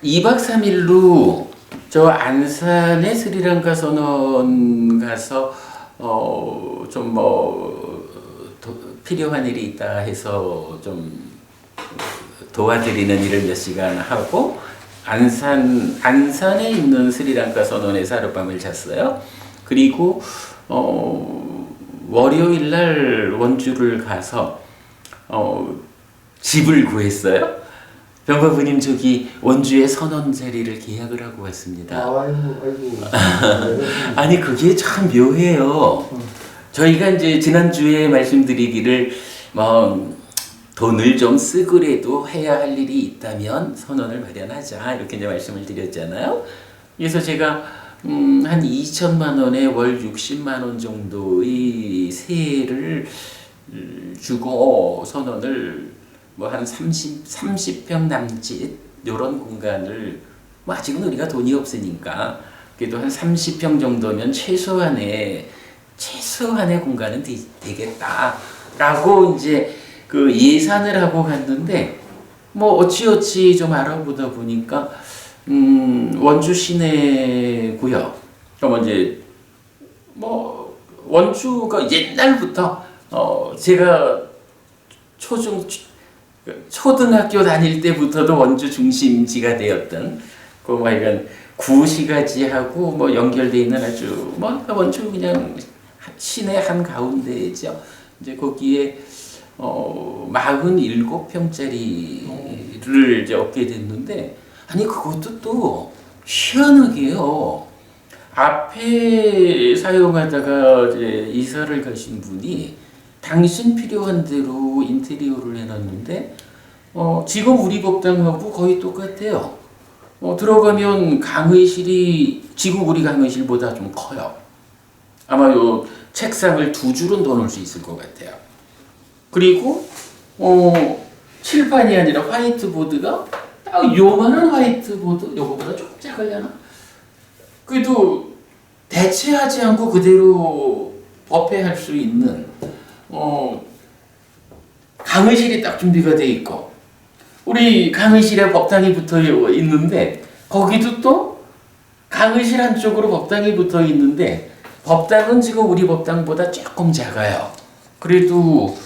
2박 3일로 저 안산의 스리랑카 선원 가서 좀 필요한 일이 있다 해서 좀 도와드리는 일을 몇 시간 하고 안산에 있는 스리랑카 선원에서 하룻밤을 잤어요. 그리고 월요일 날 원주를 가서 집을 구했어요. 병과부님 저기 원주에 선원 자리를 계약을 하고 왔습니다. 아이고. 아니 그게 참 묘해요. 저희가 이제 지난주에 말씀드리기를 돈을 좀 쓰그래도 해야 할 일이 있다면 선원을 마련하자 이렇게 이제 말씀을 드렸잖아요. 그래서 제가 한 2천만 원에 월 60만 원 정도의 세를 주고 선원을 한 30평 남짓 이런 공간을 아직은 우리가 돈이 없으니까 그래도 한 30평 정도면 최소한의 공간은 되겠다라고 이제 그 예산을 하고 갔는데 어찌어찌 좀 알아보다 보니까 원주 시내고요. 그럼 이제 원주가 옛날부터 제가 초등학교 다닐 때부터도 원주 중심지가 되었던 이건 구시가지하고 연결되어 있는 아주 원주 그냥 시내 한 가운데죠. 이제 거기에 47평짜리를 이제 얻게 됐는데 아니 그것도 또 희한하게요. 앞에 사용하다가 이제 이사를 가신 분이 당신 필요한 대로 인테리어를 해놨는데 지금 우리 법당하고 거의 똑같아요. 들어가면 강의실이 지금 우리 강의실보다 좀 커요. 아마 요 책상을 2줄은 더 놓을 수 있을 것 같아요. 그리고 칠판이 아니라 화이트보드가 딱 요만한 화이트보드, 요거보다 조금 작으려나? 그래도 대체하지 않고 그대로 법회할 수 있는 강의실이 딱 준비가 돼 있고 우리 강의실에 법당이 붙어 있는데 거기도 또 강의실 한쪽으로 법당이 붙어 있는데 법당은 지금 우리 법당보다 조금 작아요. 그래도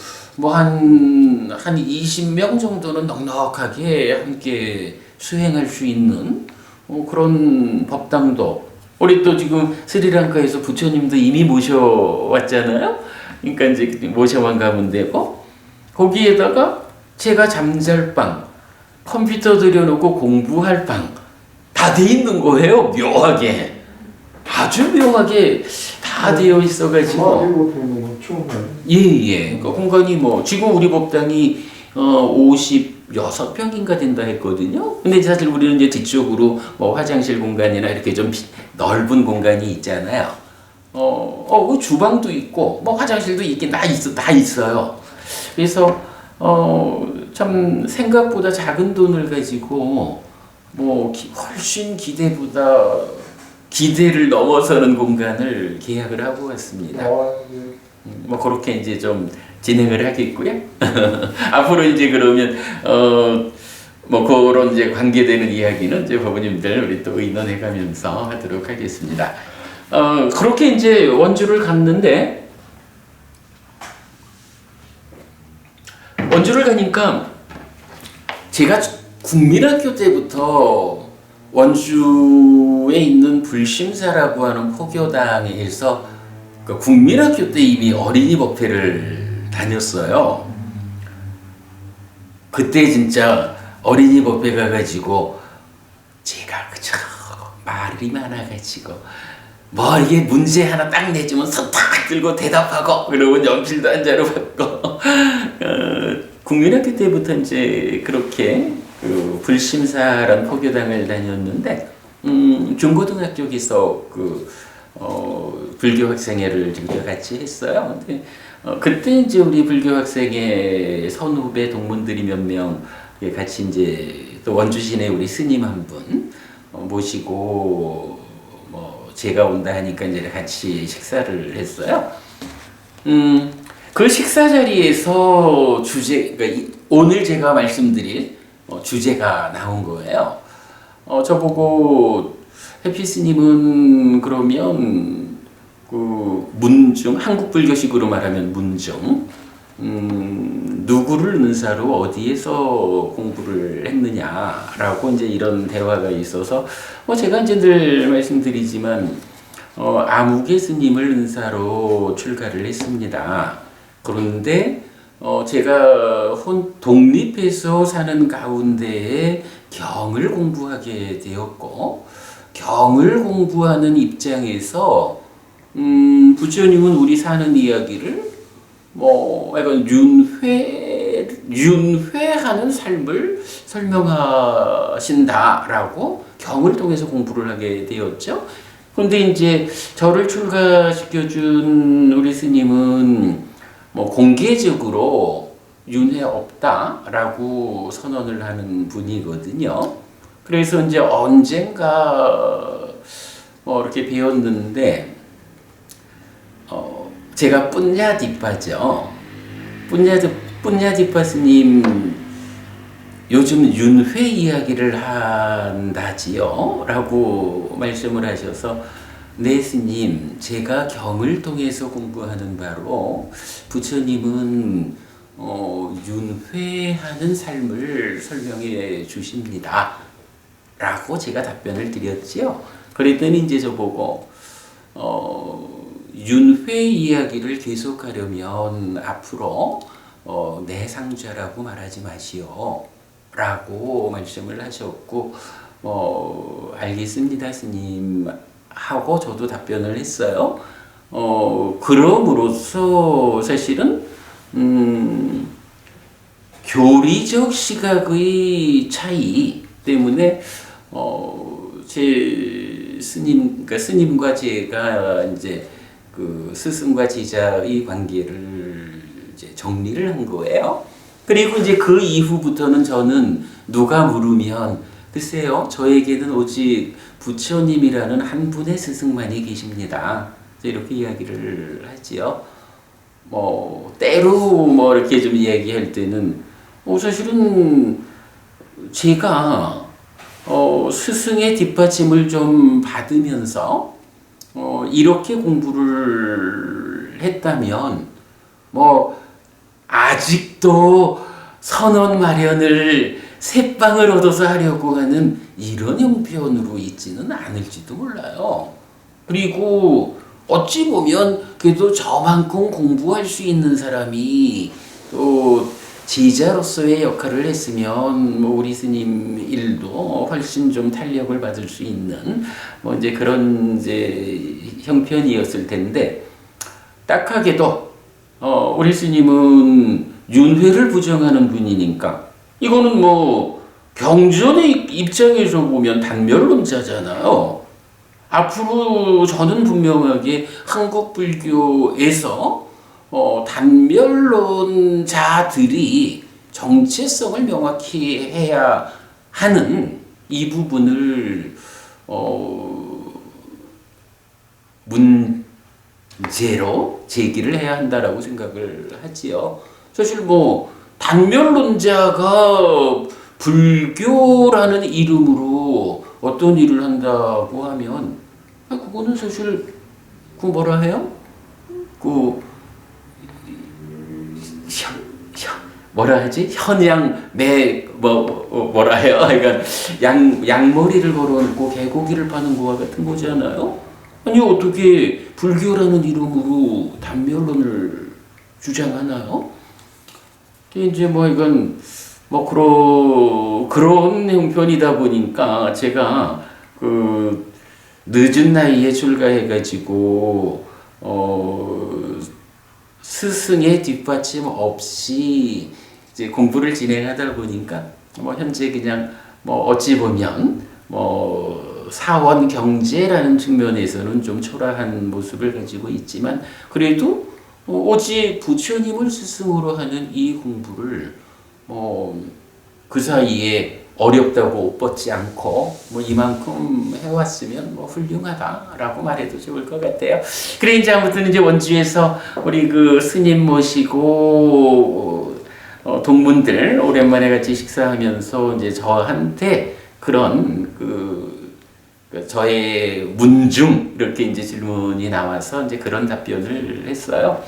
한 20명 정도는 넉넉하게 함께 수행할 수 있는 그런 법당도 우리 또 지금 스리랑카에서 부처님도 이미 모셔왔잖아요. 그러니까 이제 모셔만 가면 되고 거기에다가 제가 잠잘 방, 컴퓨터 들여놓고 공부할 방 다 돼 있는 거예요. 묘하게 아주 묘하게 다 되어 있어가지고 예. 그 공간이 지금 우리 법당이 56평인가 된다 했거든요. 근데 사실 우리는 이제 뒤쪽으로 화장실 공간이나 이렇게 좀 넓은 공간이 있잖아요. 주방도 있고 화장실도 있긴 다 있어요. 그래서 참 생각보다 작은 돈을 가지고 훨씬 기대를 넘어서는 공간을 계약을 하고 왔습니다. 그렇게 이제 좀 진행을 하겠고요. 앞으로 이제 그러면 그런 이제 관계되는 이야기는 이제 법원님들 우리 또 의논해 가면서 하도록 하겠습니다. 그렇게 이제 원주를 갔는데 원주를 가니까 제가 국민학교 때부터 원주에 있는 불심사라고 하는 포교당에서 국민학교 때 이미 어린이 법회를 다녔어요. 그때 진짜 어린이 법회 가가지고 제가 그저 말이 많아가지고 이게 문제 하나 딱 내주면 손 탁 들고 대답하고 그러고 연필도 한 자루 받고 국민학교 때부터 이제 그렇게 불심사란 포교당을 다녔는데 중고등학교에서 불교 학생회를 같이 했어요. 근데 그때 이제 우리 불교 학생회 선후배 동문들이 몇 명 같이 이제 또 원주 시내 우리 스님 한 분 모시고 제가 온다 하니까 이제 같이 식사를 했어요. 그 식사 자리에서 그러니까 오늘 제가 말씀드릴 주제가 나온 거예요. 저보고 해피 스님은 그러면 그 문중, 한국 불교식으로 말하면 문중, 누구를 은사로 어디에서 공부를 했느냐라고 이제 이런 대화가 있어서 제가 이제 늘 말씀드리지만 아무개 스님을 은사로 출가를 했습니다. 그런데 제가 독립해서 사는 가운데에 경을 공부하게 되었고, 경을 공부하는 입장에서 부처님은 우리 사는 이야기를 약간 윤회하는 삶을 설명하신다라고 경을 통해서 공부를 하게 되었죠. 그런데 이제 저를 출가시켜준 우리 스님은 공개적으로 윤회 없다라고 선언을 하는 분이거든요. 그래서 이제 언젠가 이렇게 배웠는데, 제가 뿌냐디빠죠. 뿌냐디빠 스님 요즘 윤회 이야기를 한다지요? 라고 말씀을 하셔서, 네 스님, 제가 경을 통해서 공부하는 바로 부처님은 윤회하는 삶을 설명해 주십니다. 라고 제가 답변을 드렸지요. 그랬더니 이제 저보고 윤회 이야기를 계속하려면 앞으로 내상좌라고 말하지 마시오 라고 말씀을 하셨고, 알겠습니다 스님 하고 저도 답변을 했어요. 그럼으로써 사실은 교리적 시각의 차이 때문에 제 스님, 그러니까 스님과 제가 이제 그 스승과 제자의 관계를 이제 정리를 한 거예요. 그리고 이제 그 이후부터는 저는 누가 물으면, 글쎄요, 저에게는 오직 부처님이라는 한 분의 스승만이 계십니다. 이렇게 이야기를 하지요. 때로 이렇게 좀 이야기할 때는, 사실은 제가 스승의 뒷받침을 좀 받으면서 이렇게 공부를 했다면 아직도 선원 마련을 새빵을 얻어서 하려고 하는 이런 형편으로 있지는 않을지도 몰라요. 그리고 어찌 보면 그래도 저만큼 공부할 수 있는 사람이 또 제자로서의 역할을 했으면 우리 스님 일도 훨씬 좀 탄력을 받을 수 있는 이제 그런 이제 형편이었을 텐데, 딱하게도 우리 스님은 윤회를 부정하는 분이니까 이거는 경전의 입장에서 보면 단멸론자잖아요. 앞으로 저는 분명하게 한국 불교에서 단멸론자들이 정체성을 명확히 해야 하는 이 부분을 문제로 제기를 해야 한다라고 생각을 하지요. 사실 단멸론자가 불교라는 이름으로 어떤 일을 한다고 하면, 그거는 사실 뭐라 해요? 뭐라 하지? 현양 뭐라 해요? 그러니까 양머리를 걸어놓고 개고기를 파는 거와 같은 거잖아요. 아니 어떻게 불교라는 이름으로 단멸론을 주장하나요? 이제 이건 그런 형편이다 보니까 제가 늦은 나이에 출가해가지고 스승의 뒷받침 없이 이제 공부를 진행하다 보니까 현재 그냥 어찌 보면 사원 경제라는 측면에서는 좀 초라한 모습을 가지고 있지만, 그래도 오직 부처님을 스승으로 하는 이 공부를 그 사이에 어렵다고 뻗지 않고 이만큼 해왔으면 훌륭하다라고 말해도 좋을 것 같아요. 그래 이제 아무튼 이제 원주에서 우리 그 스님 모시고 동문들 오랜만에 같이 식사하면서 이제 저한테 그런 저의 문중 이렇게 이제 질문이 나와서 이제 그런 답변을 했어요.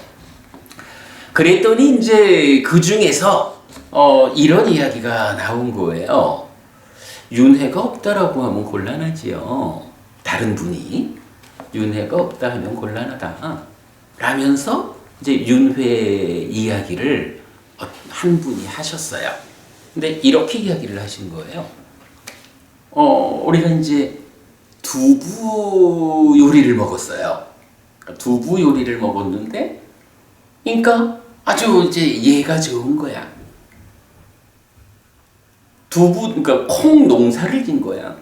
그랬더니 이제 그 중에서 이런 이야기가 나온 거예요. 윤회가 없다라고 하면 곤란하지요. 다른 분이 윤회가 없다 하면 곤란하다 라면서 이제 윤회 이야기를 한 분이 하셨어요. 근데 이렇게 이야기를 하신 거예요. 우리가 이제 두부 요리를 먹었어요. 두부 요리를 먹었는데, 그러니까 아주 이제 얘가 좋은 거야. 그러니까 콩 농사를 진 거야.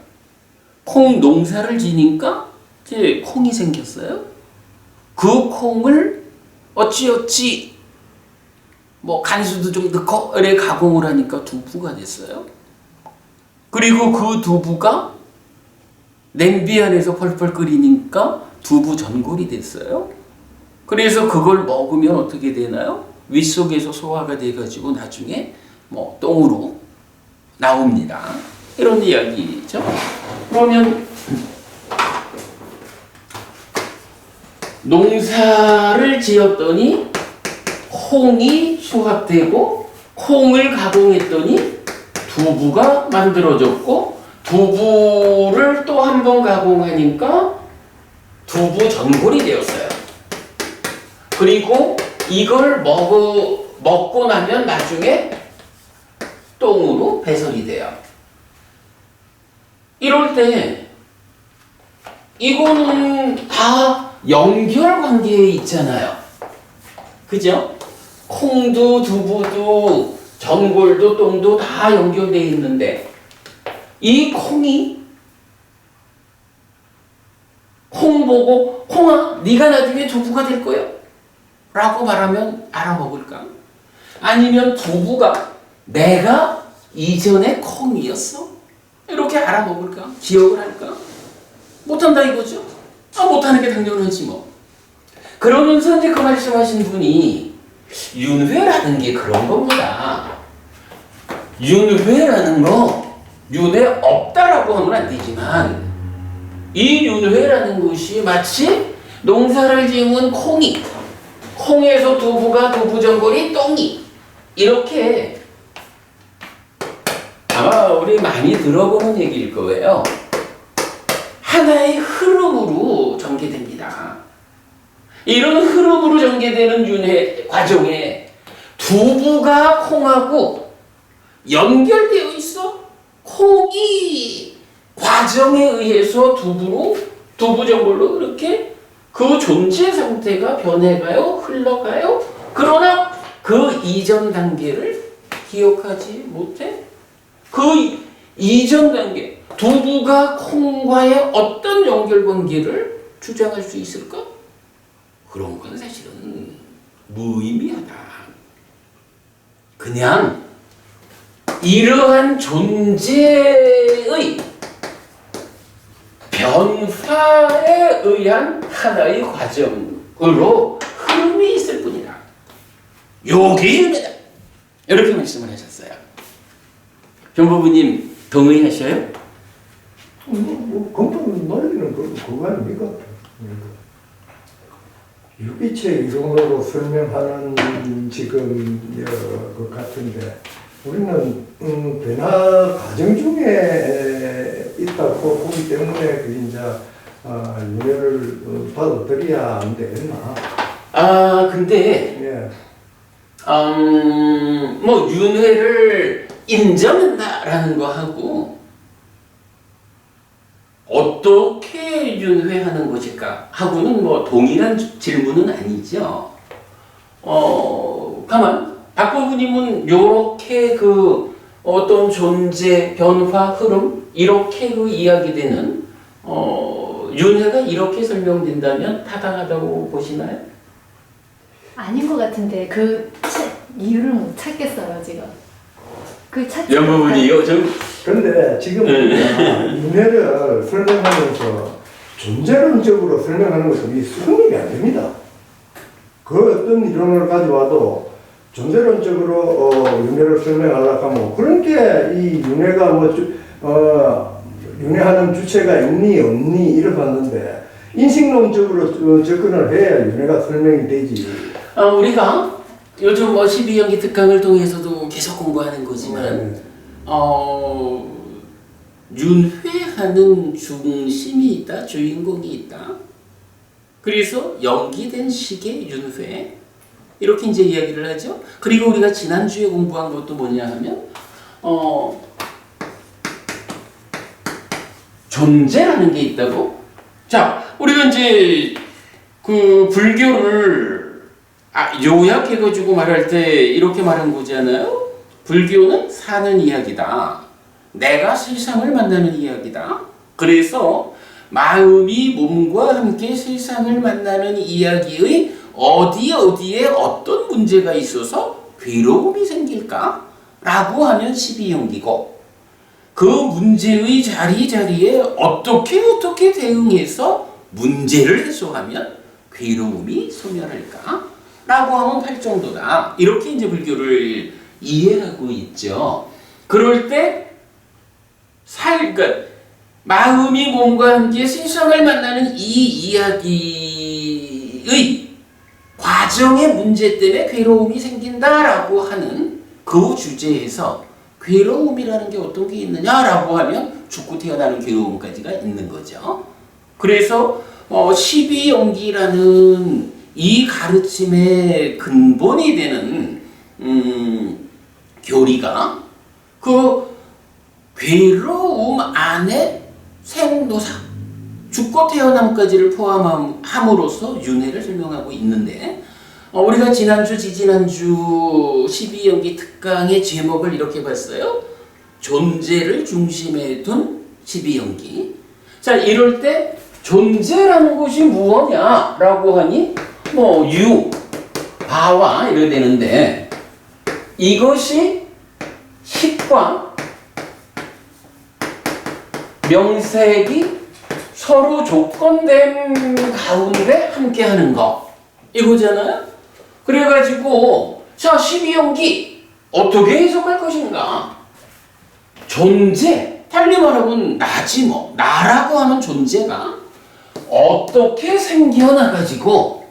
콩 농사를 지니까 이제 콩이 생겼어요. 그 콩을 어찌어찌 뭐 간수도 좀 넣고 이래 가공을 하니까 두부가 됐어요. 그리고 그 두부가 냄비 안에서 펄펄 끓이니까 두부 전골이 됐어요. 그래서 그걸 먹으면 어떻게 되나요? 윗속에서 소화가 돼가지고 나중에 뭐 똥으로 나옵니다. 이런 이야기죠. 그러면 농사를 지었더니 콩이 수확되고 콩을 가공했더니 두부가 만들어졌고 두부를 또 한 번 가공하니까 두부 전골이 되었어요. 그리고 이걸 먹고 나면 나중에 똥으로 배설이 돼요. 이럴 때 이거는 다 연결관계에 있잖아요. 그죠? 콩도 두부도 전골도 똥도 다 연결되어 있는데 이 콩이 콩 보고 콩아 네가 나중에 두부가 될 거야 라고 말하면 알아먹을까? 아니면 두부가 내가 이전에 콩이었어? 이렇게 알아먹을까? 기억을 할까? 못한다 이거죠? 못하는 게 당연하지 뭐. 그러면서 이제 그 말씀하신 분이 윤회라는 게 그런 겁니다. 윤회라는 거 윤회 없다라고 하면 안 되지만 이 윤회라는 것이 마치 농사를 지은 콩에서 두부가 두부전골이 똥이 이렇게 아마 우리 많이 들어보는 얘기일 거예요. 하나의 흐름으로 전개됩니다. 이런 흐름으로 전개되는 윤회 과정에 두부가 콩하고 연결되어 있어. 콩이 과정에 의해서 두부전골로 이렇게 그 존재 상태가 변해가요, 흘러가요. 그러나 그 이전 단계를 기억하지 못해. 그 이전 단계, 두부가 콩과의 어떤 연결관계를 주장할 수 있을까? 그런 건 사실은 무의미하다. 그냥 이러한 존재의 변화에 의한 하나의 과정으로 흐름이 있을 뿐이다. 요게 윤회다. 이렇게 말씀을 하셨어요. 변부부님 동의하셔요? 근본 논리는 그거 아닙니까? 유기체 이론으로 설명하는 지금 것 같은데 우리는 변화 과정 중에 있다고 보기 때문에 그 이제 윤회를 받아들여야 안 되겠나? 근데 예. 뭐 윤회를 인정한다라는 거 하고 어떻게 윤회하는 것일까 하고는 뭐 동일한 질문은 아니죠. 가만 박부부님은 요렇게 그 어떤 존재, 변화, 흐름 이렇게 그 이야기되는 윤회가 이렇게 설명된다면 타당하다고 보시나요? 아닌 것 같은데 그 이유를 못 찾겠어요 지금. 그 찾지. 연부분이 이거 좀. 그런데 지금 윤회를 설명하면서 존재론적으로 설명하는 것은 이 성립이 안 됩니다. 그 어떤 이론을 가져와도 존재론적으로 윤회를 설명하려고 하면 그런 게 이 윤회가 뭐 윤회하는 주체가 있니 없니 이를 봤는데 인식론적으로 접근을 해야 윤회가 설명이 되지. 우리가 요즘 뭐 12연기 특강을 통해서도 계속 공부하는 거지만 윤회하는 중심이 있다, 주인공이 있다. 그래서 연기된 식의 윤회 이렇게 이제 이야기를 하죠. 그리고 우리가 지난주에 공부한 것도 뭐냐 하면 존재라는 게 있다고. 자, 우리가 이제 그 불교를 요약해가지고 말할 때 이렇게 말한 거잖아요. 불교는 사는 이야기다. 내가 세상을 만나는 이야기다. 그래서 마음이 몸과 함께 세상을 만나는 이야기의 어디에 어떤 문제가 있어서 괴로움이 생길까? 라고 하면 12연기고 그 문제의 자리에 어떻게 대응해서 문제를 해소하면 괴로움이 소멸할까? 라고 하면 팔정도다. 이렇게 이제 불교를 이해하고 있죠. 그럴 때 그러니까 마음이 몸과 함께 세상을 만나는 이 이야기의 과정의 문제 때문에 괴로움이 생긴다라고 하는 그 주제에서 괴로움이라는 게 어떤 게 있느냐라고 하면 죽고 태어나는 괴로움까지가 있는 거죠. 그래서 12연기라는 이 가르침의 근본이 되는 교리가 그 괴로움 안에 생노사, 죽고 태어남까지를 포함함으로써 윤회를 설명하고 있는데 우리가 지난주, 지지난주 12연기 특강의 제목을 이렇게 봤어요. 존재를 중심에 둔 12연기. 자, 이럴 때 존재라는 것이 무엇냐라고 하니 바와 이래 되는데 이것이 식과 명색이 서로 조건된 가운데 함께하는 거 이거잖아요. 그래가지고 자 12연기 어떻게 해석할 것인가? 존재 달리 말하면 나지 뭐. 나라고 하는 존재가 어떻게 생겨나가지고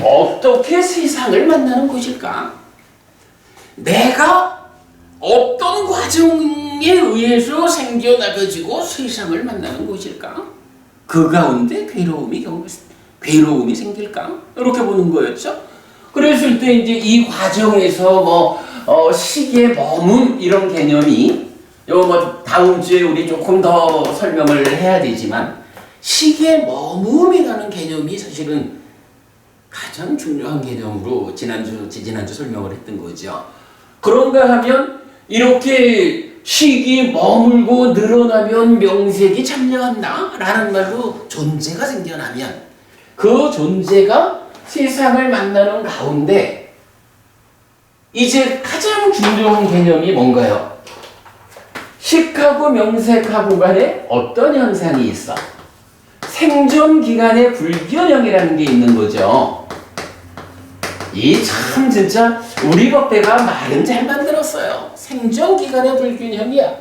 어떻게 세상을 만나는 것일까? 내가 어떤 과정에 의해서 생겨나가지고 세상을 만나는 것일까? 그 가운데 괴로움이 생길까? 이렇게 보는 거였죠. 그랬을 때 이제 이 과정에서 식의 머문 이런 개념이 다음 주에 우리 조금 더 설명을 해야 되지만 식의 머문이라는 개념이 사실은 가장 중요한 개념으로 지난주, 지지난주 설명을 했던 거죠. 그런가 하면 이렇게 식이 머물고 늘어나면 명색이 참여한다 라는 말로 존재가 생겨나면 그 존재가 세상을 만나는 가운데 이제 가장 중요한 개념이 뭔가요? 식하고 명색하고 간에 어떤 현상이 있어? 생존 기간의 불균형이라는 게 있는 거죠. 이 참 진짜 우리 법대가 말은 잘 만들었어요. 생존 기간의 불균형이야.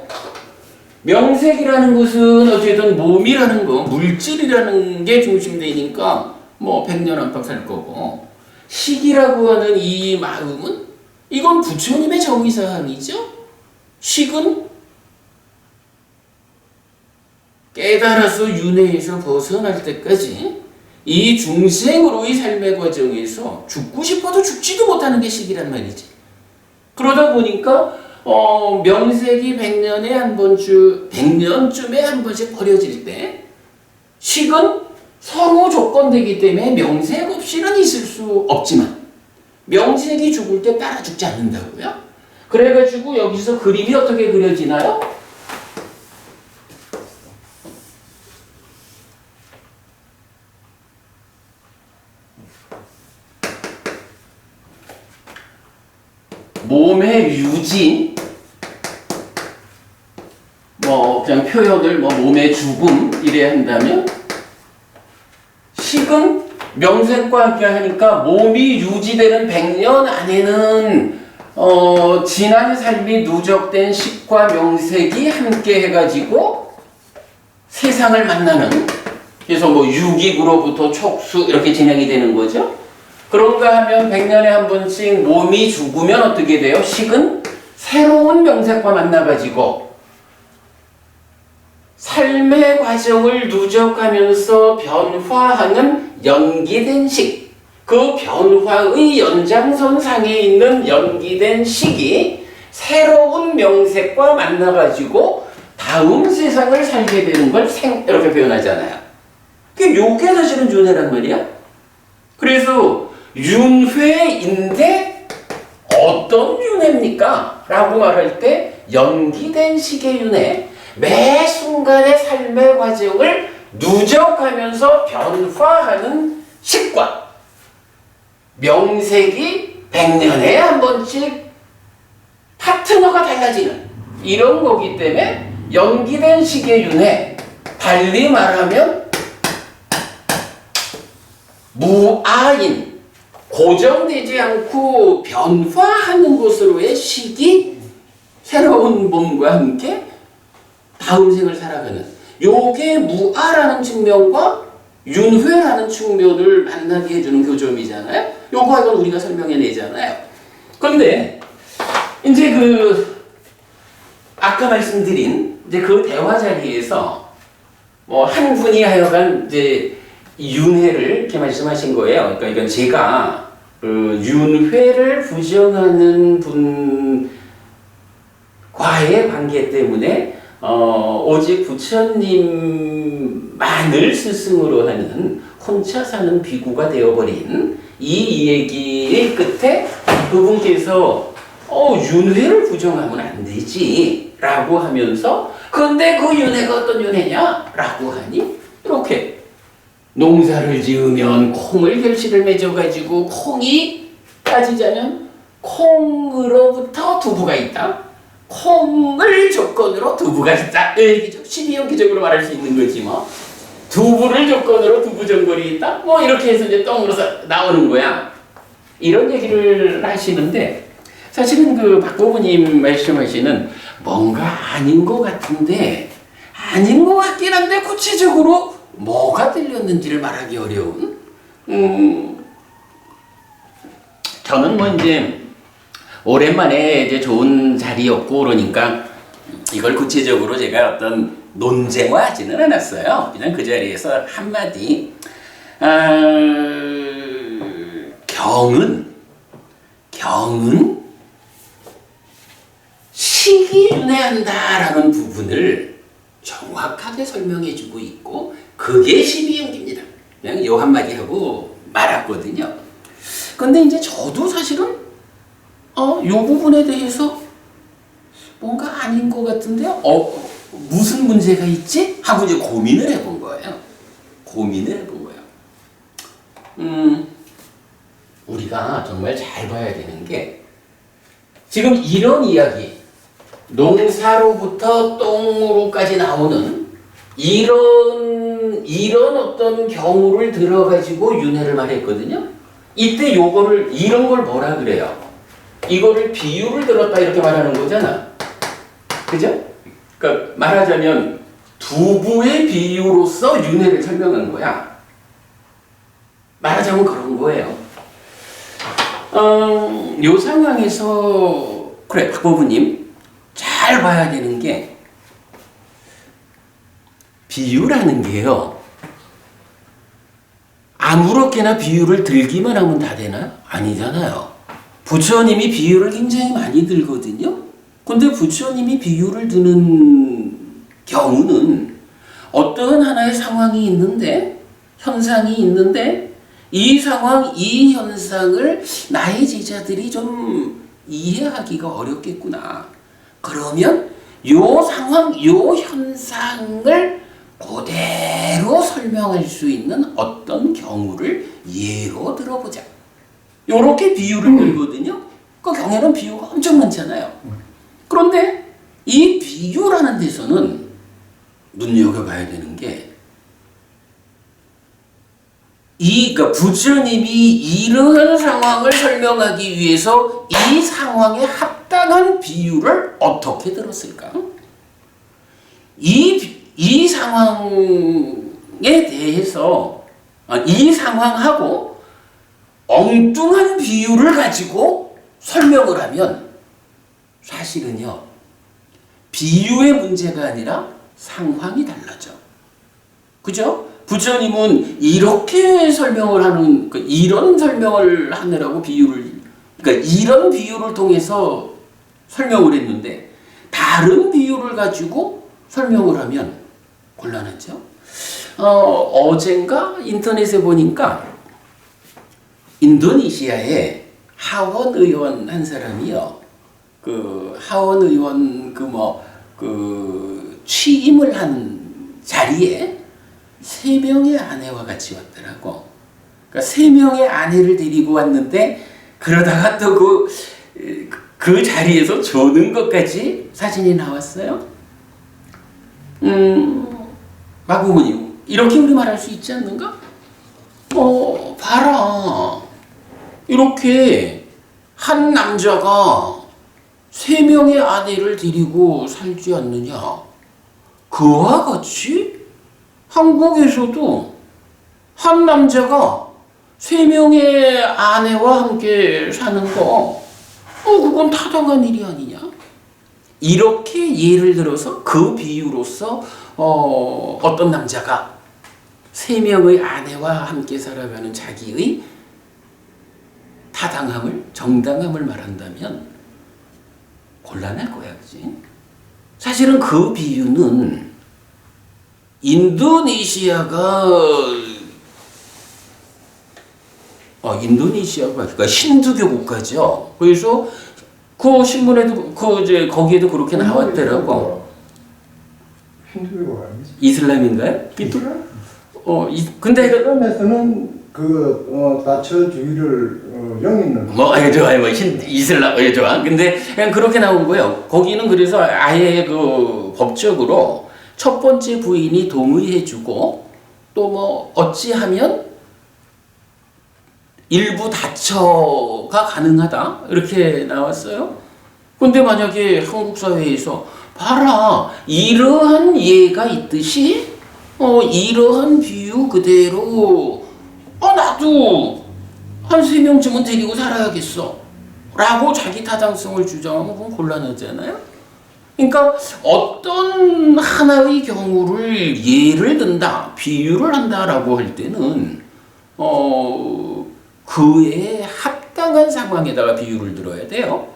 명색이라는 것은 어쨌든 몸이라는 거, 물질이라는 게 중심되니까 100년 안팎 살 거고, 식이라고 하는 이 마음은 이건 부처님의 정의사항이죠. 식은 깨달아서 윤회에서 벗어날 때까지 이 중생으로의 삶의 과정에서 죽고 싶어도 죽지도 못하는 게 식이란 말이지. 그러다 보니까 명색이 100년쯤에 한 번씩 버려질 때 식은 서로 조건되기 때문에 명색 없이는 있을 수 없지만 명색이 죽을 때 따라 죽지 않는다고요. 그래가지고 여기서 그림이 어떻게 그려지나요? 몸의 유진, 그냥 표현을 몸의 죽음 이래 한다면 식은 명색과 함께 하니까 몸이 유지되는 100년 안에는 지난 삶이 누적된 식과 명색이 함께 해가지고 세상을 만나는, 그래서 뭐 유기구로부터 촉수 이렇게 진행이 되는 거죠. 그런가 하면 100년에 한 번씩 몸이 죽으면 어떻게 돼요? 식은 새로운 명색과 만나가지고 삶의 과정을 누적하면서 변화하는 연기된 식. 그 변화의 연장선상에 있는 연기된 식이 새로운 명색과 만나가지고 다음 세상을 살게 되는 걸 이렇게 표현하잖아요. 요게 사실은 윤회란 말이야. 그래서 윤회인데 어떤 윤회입니까? 라고 말할 때 연기된 식의 윤회, 매 순간의 삶의 과정을 누적하면서 변화하는 식과 명색이 100년에 한 번씩 파트너가 달라지는 이런 거기 때문에 연기된 식의 윤회, 달리 말하면 무아인, 고정되지 않고 변화하는 것으로의 식이 새로운 몸과 함께 다음 생을 살아가는, 요게 무아라는 측면과 윤회라는 측면을 만나게 해주는 교점이잖아요. 요거 우리가 설명해내잖아요. 그런데 이제 아까 말씀드린 이제 그 대화 자리에서 뭐 한 분이 하여간 이제 윤회를 이렇게 말씀하신 거예요. 그러니까 이건 제가 윤회를 부정하는 분과의 관계 때문에 오직 부처님만을 스승으로 하는 혼자 사는 비구가 되어버린 이 얘기의 끝에 그분께서 윤회를 부정하면 안 되지 라고 하면서, 근데 그 윤회가 어떤 윤회냐 라고 하니 이렇게 농사를 지으면 콩을 결실을 맺어가지고 콩이 따지자면 콩으로부터 두부가 있다. 콩을 조건으로 두부가 있다. 얘기죠. 12연기적으로 말할 수 있는 거지 뭐. 두부를 조건으로 두부 전골이 있다. 뭐 이렇게 해서 이제 똥으로 나오는 거야. 이런 얘기를 하시는데 사실은 박보부님 말씀하시는 뭔가 아닌 것 같은데 아닌 것 같긴 한데 구체적으로 뭐가 들렸는지를 말하기 어려운. 저는 뭐 이제 오랜만에 이제 좋은 자리였고 그러니까 이걸 구체적으로 제가 어떤 논쟁화하지는 않았어요. 그냥 그 자리에서 한마디 경은 식이 윤회한다라는 부분을 정확하게 설명해주고 있고 그게 12연기입니다. 그냥 요 한마디 하고 말았거든요. 근데 이제 저도 사실은 요 부분에 대해서 뭔가 아닌 것 같은데요. 무슨 문제가 있지? 하고 이제 고민을 해본 거예요. 우리가 정말 잘 봐야 되는 게 지금 이런 이야기, 농사로부터 똥으로까지 나오는 이런 어떤 경우를 들어가지고 윤회를 말했거든요. 이때 이런 걸 뭐라 그래요? 이거를 비유를 들었다 이렇게 말하는 거잖아. 그죠? 그러니까 말하자면 두부의 비유로서 윤회를 설명한 거야. 말하자면 그런 거예요. 요 상황에서 그래 박보부님 잘 봐야 되는 게 비유라는 게요. 아무렇게나 비유를 들기만 하면 다 되나? 아니잖아요. 부처님이 비유를 굉장히 많이 들거든요. 근데 부처님이 비유를 드는 경우는 어떤 하나의 상황이 있는데, 현상이 있는데 이 상황, 이 현상을 나의 제자들이 좀 이해하기가 어렵겠구나. 그러면 요 상황, 요 현상을 그대로 설명할 수 있는 어떤 경우를 예로 들어보자. 요렇게 비유를 들거든요. 그 경에는 비유가 엄청 많잖아요. 그런데 이 비유라는 데서는 눈여겨봐야 되는 게 그러니까 부처님이 이러한 상황을 설명하기 위해서 이 상황에 합당한 비유를 어떻게 들었을까? 이 상황에 대해서 이 상황하고 엉뚱한 비유를 가지고 설명을 하면 사실은요, 비유의 문제가 아니라 상황이 달라져. 그죠? 부처님은 이렇게 설명을 하는, 이런 설명을 하느라고 그러니까 이런 비유를 통해서 설명을 했는데, 다른 비유를 가지고 설명을 하면 곤란하죠? 어젠가 인터넷에 보니까 인도네시아에 하원 의원 한 사람이요. 그 하원 의원 취임을 한 자리에 3명의 아내와 같이 왔더라고. 그러니까 3명의 아내를 데리고 왔는데 그러다가 또 그 자리에서 조는 것까지 사진이 나왔어요. 마구문이 이렇게 우리 말할 수 있지 않는가? 봐라. 이렇게 한 남자가 3명의 아내를 데리고 살지 않느냐. 그와 같이 한국에서도 한 남자가 3명의 아내와 함께 사는 거, 그건 타당한 일이 아니냐? 이렇게 예를 들어서 그 비유로서 어떤 남자가 3명의 아내와 함께 살아가는 자기의 타당함을, 정당함을 말한다면 곤란할 거야, 그지? 사실은 그 비유는 인도네시아가 그러니까 힌두교 국가죠. 그래서 그 신문에도 거기에도 그렇게 나왔더라고. 힌두교가 아니지. 이슬람인가요? 이슬람? 근데 이슬람에서는 다처주의를 영위는 이슬람 좋아. 근데 그냥 그렇게 나온 거예요. 거기는 그래서 아예 법적으로 첫 번째 부인이 동의해주고 또 어찌하면 일부 다처가 가능하다 이렇게 나왔어요. 근데 만약에 한국 사회에서 봐라, 이러한 예가 있듯이 이러한 비유 그대로 나도 한 3명쯤은 데리고 살아야겠어 라고 자기 타당성을 주장하면 그건 곤란하잖아요. 그러니까 어떤 하나의 경우를 예를 든다, 비유를 한다라고 할 때는 그에 합당한 상황에다가 비유를 들어야 돼요.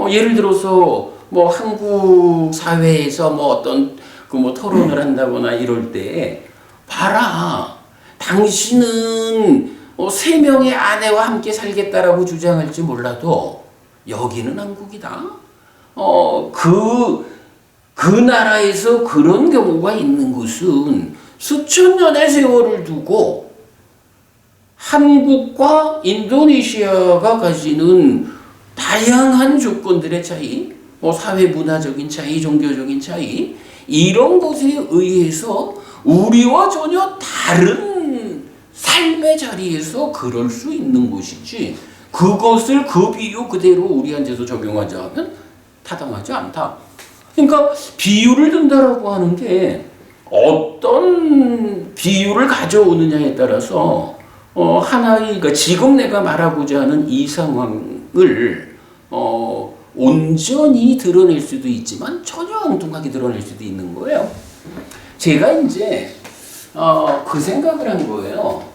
예를 들어서 한국 사회에서 어떤 토론을 한다거나 이럴 때 봐라, 당신은 3명의 아내와 함께 살겠다라고 주장할지 몰라도 여기는 한국이다. 그 나라에서 그런 경우가 있는 것은 수천 년의 세월을 두고 한국과 인도네시아가 가지는 다양한 조건들의 차이, 사회 문화적인 차이, 종교적인 차이, 이런 것에 의해서 우리와 전혀 다른 삶의 자리에서 그럴 수 있는 것이지, 그것을 그 비유 그대로 우리한테서 적용하자 하면 타당하지 않다. 그러니까 비유를 든다라고 하는 게 어떤 비유를 가져오느냐에 따라서 그러니까 지금 내가 말하고자 하는 이 상황을 온전히 드러낼 수도 있지만 전혀 엉뚱하게 드러낼 수도 있는 거예요. 제가 이제 그 생각을 한 거예요.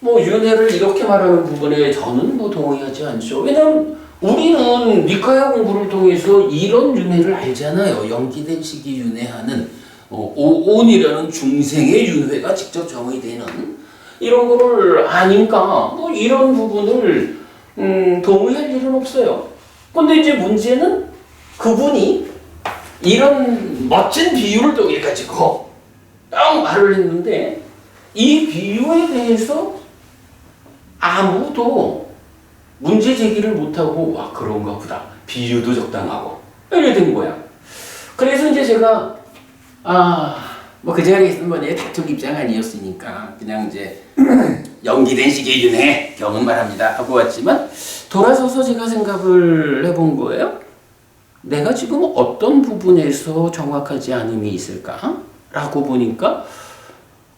윤회를 이렇게 말하는 부분에 저는 동의하지 않죠. 왜냐면 우리는 니카야 공부를 통해서 이런 윤회를 알잖아요. 영기된 시기 윤회하는 오온이라는 중생의 윤회가 직접 정의되는 이런 거를 아니까 이런 부분을 동의할 일은 없어요. 근데 이제 문제는 그분이 이런 멋진 비유를 통해 가지고 딱 말을 했는데 이 비유에 대해서 아무도 문제 제기를 못하고 그런가 보다, 비유도 적당하고 이래 된 거야. 그래서 이제 제가 그 자리에 있는 내 다툼 입장 아니었으니까 그냥 이제 연기된 시계윤회 경은 말합니다 하고 왔지만 돌아서서 제가 생각을 해본 거예요. 내가 지금 어떤 부분에서 정확하지 않음이 있을까? 라고 보니까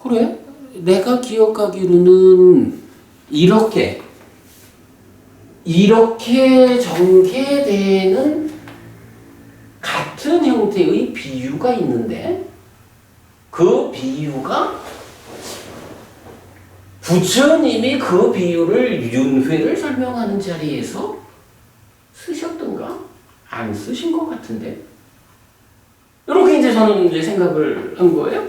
그래? 내가 기억하기로는 이렇게 전개되는 같은 형태의 비유가 있는데 그 비유가 부처님이 그 비유를 윤회를 설명하는 자리에서 쓰셨던가? 안 쓰신 것 같은데 이렇게 이제 저는 이제 생각을 한 거예요.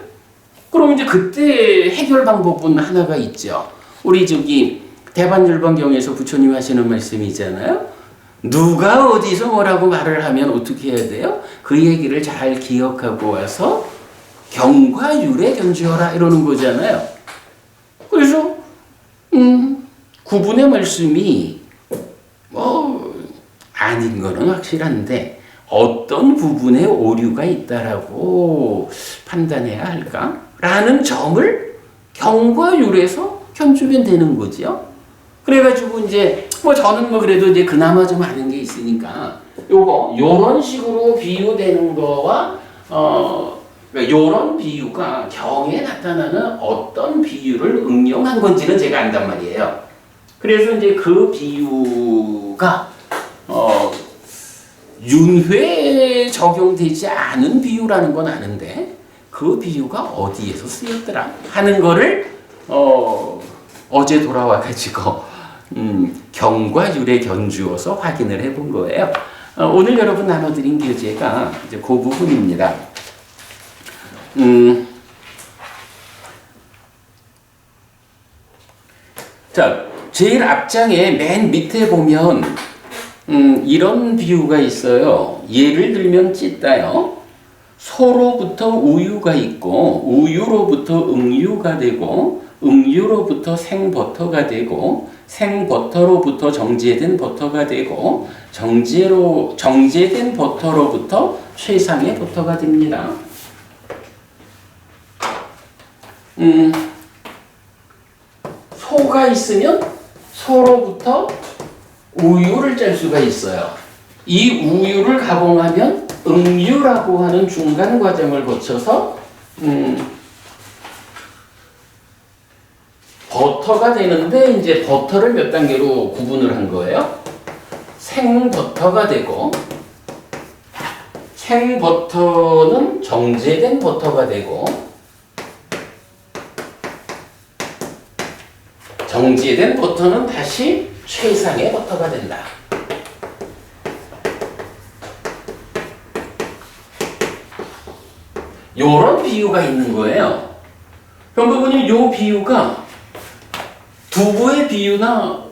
그럼 이제 그때 해결 방법은 하나가 있죠. 우리 대반율반경에서 부처님 하시는 말씀이잖아요. 누가 어디서 뭐라고 말을 하면 어떻게 해야 돼요? 그 얘기를 잘 기억하고 와서 경과 율에 견주어라 이러는 거잖아요. 그래서 구분의 말씀이 아닌 거는 확실한데 어떤 부분에 오류가 있다라고 판단해야 할까? 라는 점을 경과 율에서 견주면 되는 거죠. 그래가지고 이제 저는 그래도 이제 그나마 좀 아는 게 있으니까 요런 식으로 비유되는 거와 요런 비유가 경에 나타나는 어떤 비유를 응용한 건지는 제가 안단 말이에요. 그래서 이제 그 비유가 윤회에 적용되지 않은 비유라는 건 아는데 그 비유가 어디에서 쓰였더라 하는 거를 어제 돌아와 가지고 경과 율에 견주어서 확인을 해본 거예요. 오늘 여러분 나눠드린 교재가 이제 그 부분입니다. 자, 제일 앞장에 맨 밑에 보면 이런 비유가 있어요. 예를 들면 찢다요. 소로부터 우유가 있고 우유로부터 응유가 되고 응유로부터 생버터가 되고 생버터로부터 정제된 버터가 되고 정제된 버터로부터 최상의 버터가 됩니다. 소가 있으면 소로부터 우유를 짤 수가 있어요. 이 우유를 가공하면 응유라고 하는 중간 과정을 거쳐서 버터가 되는데 이제 버터를 몇 단계로 구분을 한 거예요. 생버터가 되고 생버터는 정제된 버터가 되고 정제된 버터는 다시 최상의 버터가 된다. 요런 비유가 있는 거예요. 그럼 부모님 요 비유가 두부의 비유나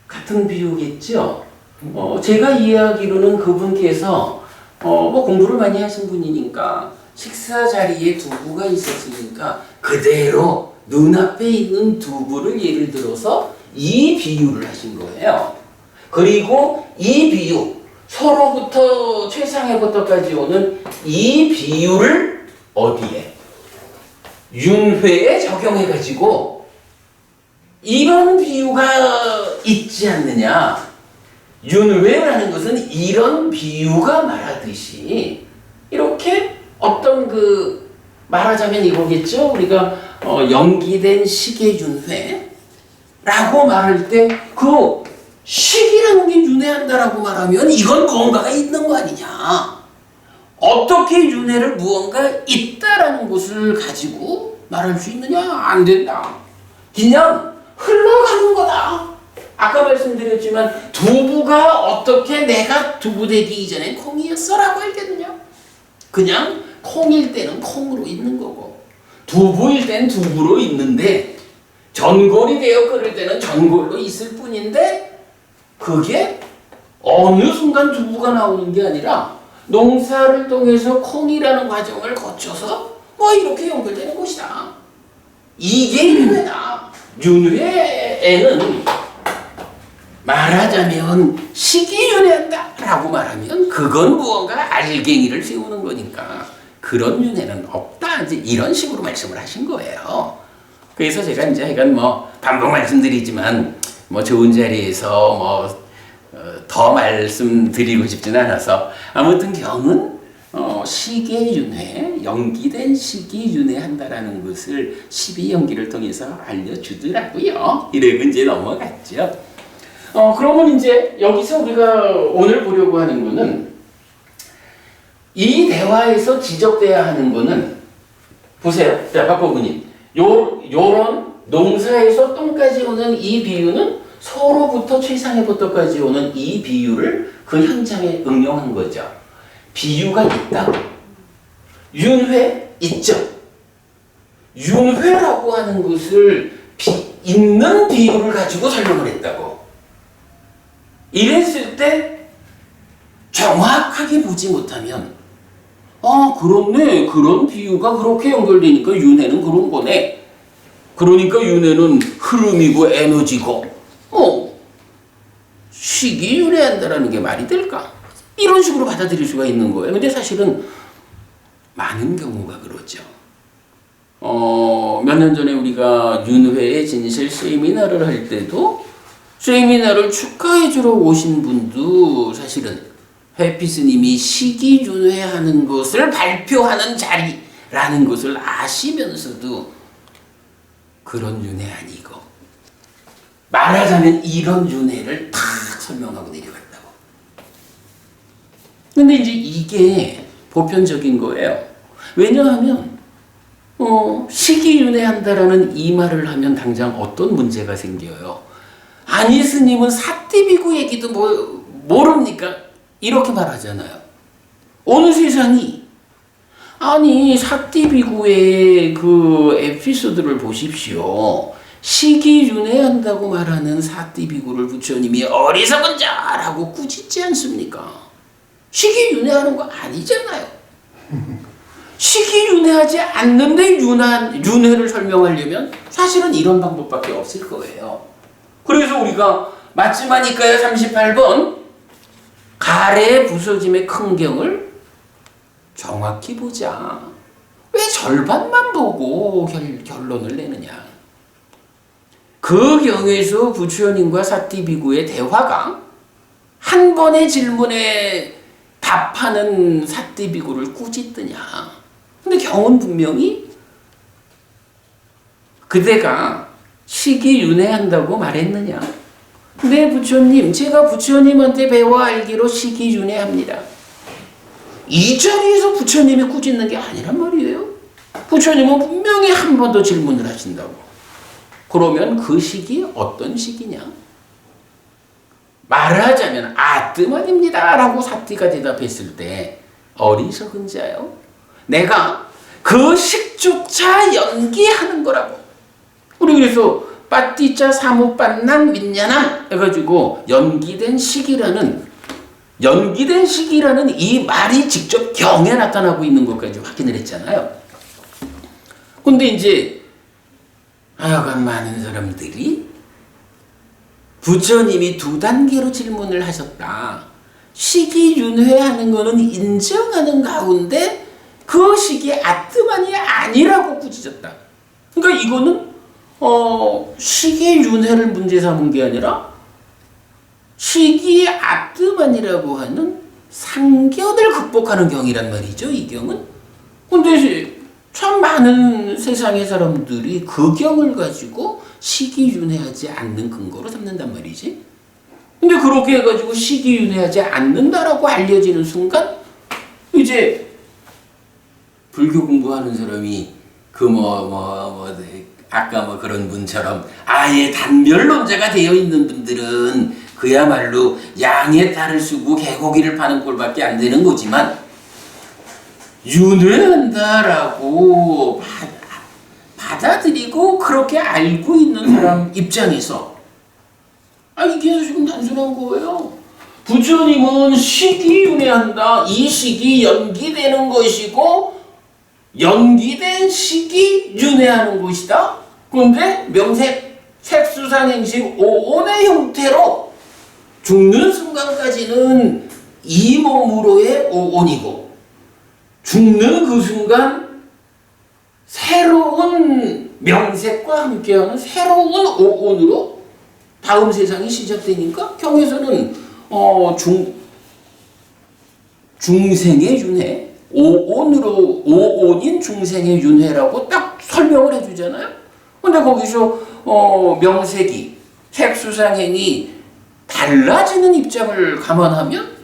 같은 비유겠죠? 제가 이해하기로는 그분께서 공부를 많이 하신 분이니까 식사 자리에 두부가 있었으니까 그대로 눈앞에 있는 두부를 예를 들어서 이 비유를 하신 거예요. 그리고 이 비유, 소로부터 최상의 버터까지 오는 이 비유를 어디에? 윤회에 적용해가지고 이런 비유가 있지 않느냐. 윤회라는 것은 이런 비유가 말하듯이 이렇게 어떤 말하자면 이거겠죠. 우리가 연기된 시계윤회라고 말할 때 그 시기라는 게 윤회한다라고 말하면 이건 무언가가 있는 거 아니냐. 어떻게 윤회를 무언가 있다라는 것을 가지고 말할 수 있느냐? 안 된다. 그냥 흘러가는 거다. 아까 말씀드렸지만 두부가 어떻게 내가 두부 되기 이전엔 콩이었어라고 알겠느냐? 그냥 콩일 때는 콩으로 있는 거고 두부일 땐 두부로 있는데 전골이 되어 끓을 때는 전골로 있을 뿐인데 그게 어느 순간 두부가 나오는 게 아니라 농사를 통해서 콩이라는 과정을 거쳐서 이렇게 연결되는 것이다. 이게 윤회다. 윤회에는 말하자면 시기윤회한다 라고 말하면 그건 무언가 알갱이를 세우는 거니까 그런 윤회는 없다. 이제 이런 식으로 말씀을 하신 거예요. 그래서 제가 이제 하여간 뭐 반복 말씀드리지만 뭐 좋은 자리에서 뭐 더 말씀드리고 싶지는 않아서 아무튼 경은 시계윤회, 연기된 시기윤회한다라는 것을 12연기를 통해서 알려주더라고요. 이래고 이제 넘어갔죠. 그러면 이제 여기서 우리가 오늘 보려고 하는 거는 이 대화에서 지적돼야 하는 거는 보세요. 자, 박보부님. 요런 농사에서 똥까지 오는 이 비유는 소로부터 최상의 부터까지 오는 이 비유를 그 현장에 응용한 거죠. 비유가 있다. 윤회 있죠. 윤회라고 하는 것을 있는 비유를 가지고 설명을 했다고. 이랬을 때 정확하게 보지 못하면 그렇네. 그런 비유가 그렇게 연결되니까 윤회는 그런 거네. 그러니까 윤회는 흐름이고 에너지고 시기 윤회한다라는 게 말이 될까? 이런 식으로 받아들일 수가 있는 거예요. 근데 사실은 많은 경우가 그렇죠. 몇 년 전에 우리가 윤회의 진실 세미나를 할 때도 세미나를 축하해주러 오신 분도 사실은 해피스님이 시기윤회하는 것을 발표하는 자리라는 것을 아시면서도 그런 윤회 아니고 말하자면 이런 윤회를 다 설명하고 내려갔다고. 근데 이제 이게 보편적인 거예요. 왜냐하면 시기윤회한다라는 이 말을 하면 당장 어떤 문제가 생겨요. 아니 스님은 사띠비구 얘기도 모릅니까? 이렇게 말하잖아요. 어느 세상이 아니 사띠비구의 그 에피소드를 보십시오. 시기윤회한다고 말하는 사띠비구를 부처님이 어리석은 자라고 꾸짖지 않습니까? 시기윤회하는 거 아니잖아요. 시기윤회하지 않는데 윤회를 설명하려면 사실은 이런 방법밖에 없을 거예요. 그래서 우리가 마지막이니까요 38번 가래의 부서짐의 큰 경을 정확히 보자. 왜 절반만 보고 결론을 내느냐. 그 경에서 부처님과 사띠비구의 대화가 한 번의 질문에 답하는 사띠비구를 꾸짖느냐. 근데 경은 분명히 그대가 시기윤회한다고 말했느냐. 네 부처님, 제가 부처님한테 배워 알기로 시기윤회합니다. 이 자리에서 부처님이 꾸짖는 게 아니란 말이에요. 부처님은 분명히 한 번 더 질문을 하신다고. 그러면 그 시기 어떤 시기냐? 말하자면 아뜨만입니다 라고 사띠가 대답했을 때 어리석은 자요. 내가 그 식조차 연기하는 거라고. 우리 그래서 빠띠자 사무빤낭 윈냐남 해가지고 연기된 시기라는 이 말이 직접 경에 나타나고 있는 것까지 확인을 했잖아요. 근데 이제 하여간 많은 사람들이 부처님이 두 단계로 질문을 하셨다. 시기윤회하는 거는 인정하는 가운데 그 시기 아뜨만이 아니라고 꾸짖었다. 그러니까 이거는 시기윤회를 문제 삼은 게 아니라 시기 아뜨만이라고 하는 상견을 극복하는 경이란 말이죠. 이 경은. 근데 참 많은 세상의 사람들이 그 경을 가지고 시기윤회하지 않는 근거로 삼는단 말이지. 근데 그렇게 해가지고 시기윤회하지 않는다라고 알려지는 순간 이제 불교 공부하는 사람이 아까 그런 분처럼 아예 단별론자가 되어 있는 분들은 그야말로 양의 탈을 쓰고 개고기를 파는 꼴밖에 안 되는 거지만 윤회한다라고 받아들이고 그렇게 알고 있는 사람 입장에서 이게 지금 단순한 거예요. 부처님은 시기윤회한다. 이 시기 연기되는 것이고 연기된 시기 윤회하는 것이다. 그런데 명색 색수상행식 오온의 형태로 죽는 순간까지는 이 몸으로의 오온이고 죽는 그 순간 새로운 새로운 명색과 함께하는 새로운 오온으로 다음 세상이 시작되니까 경에서는 중생의 윤회, 오온인 중생의 윤회라고 딱 설명을 해주잖아요. 근데 거기서 명색이 색수상행이 달라지는 입장을 감안하면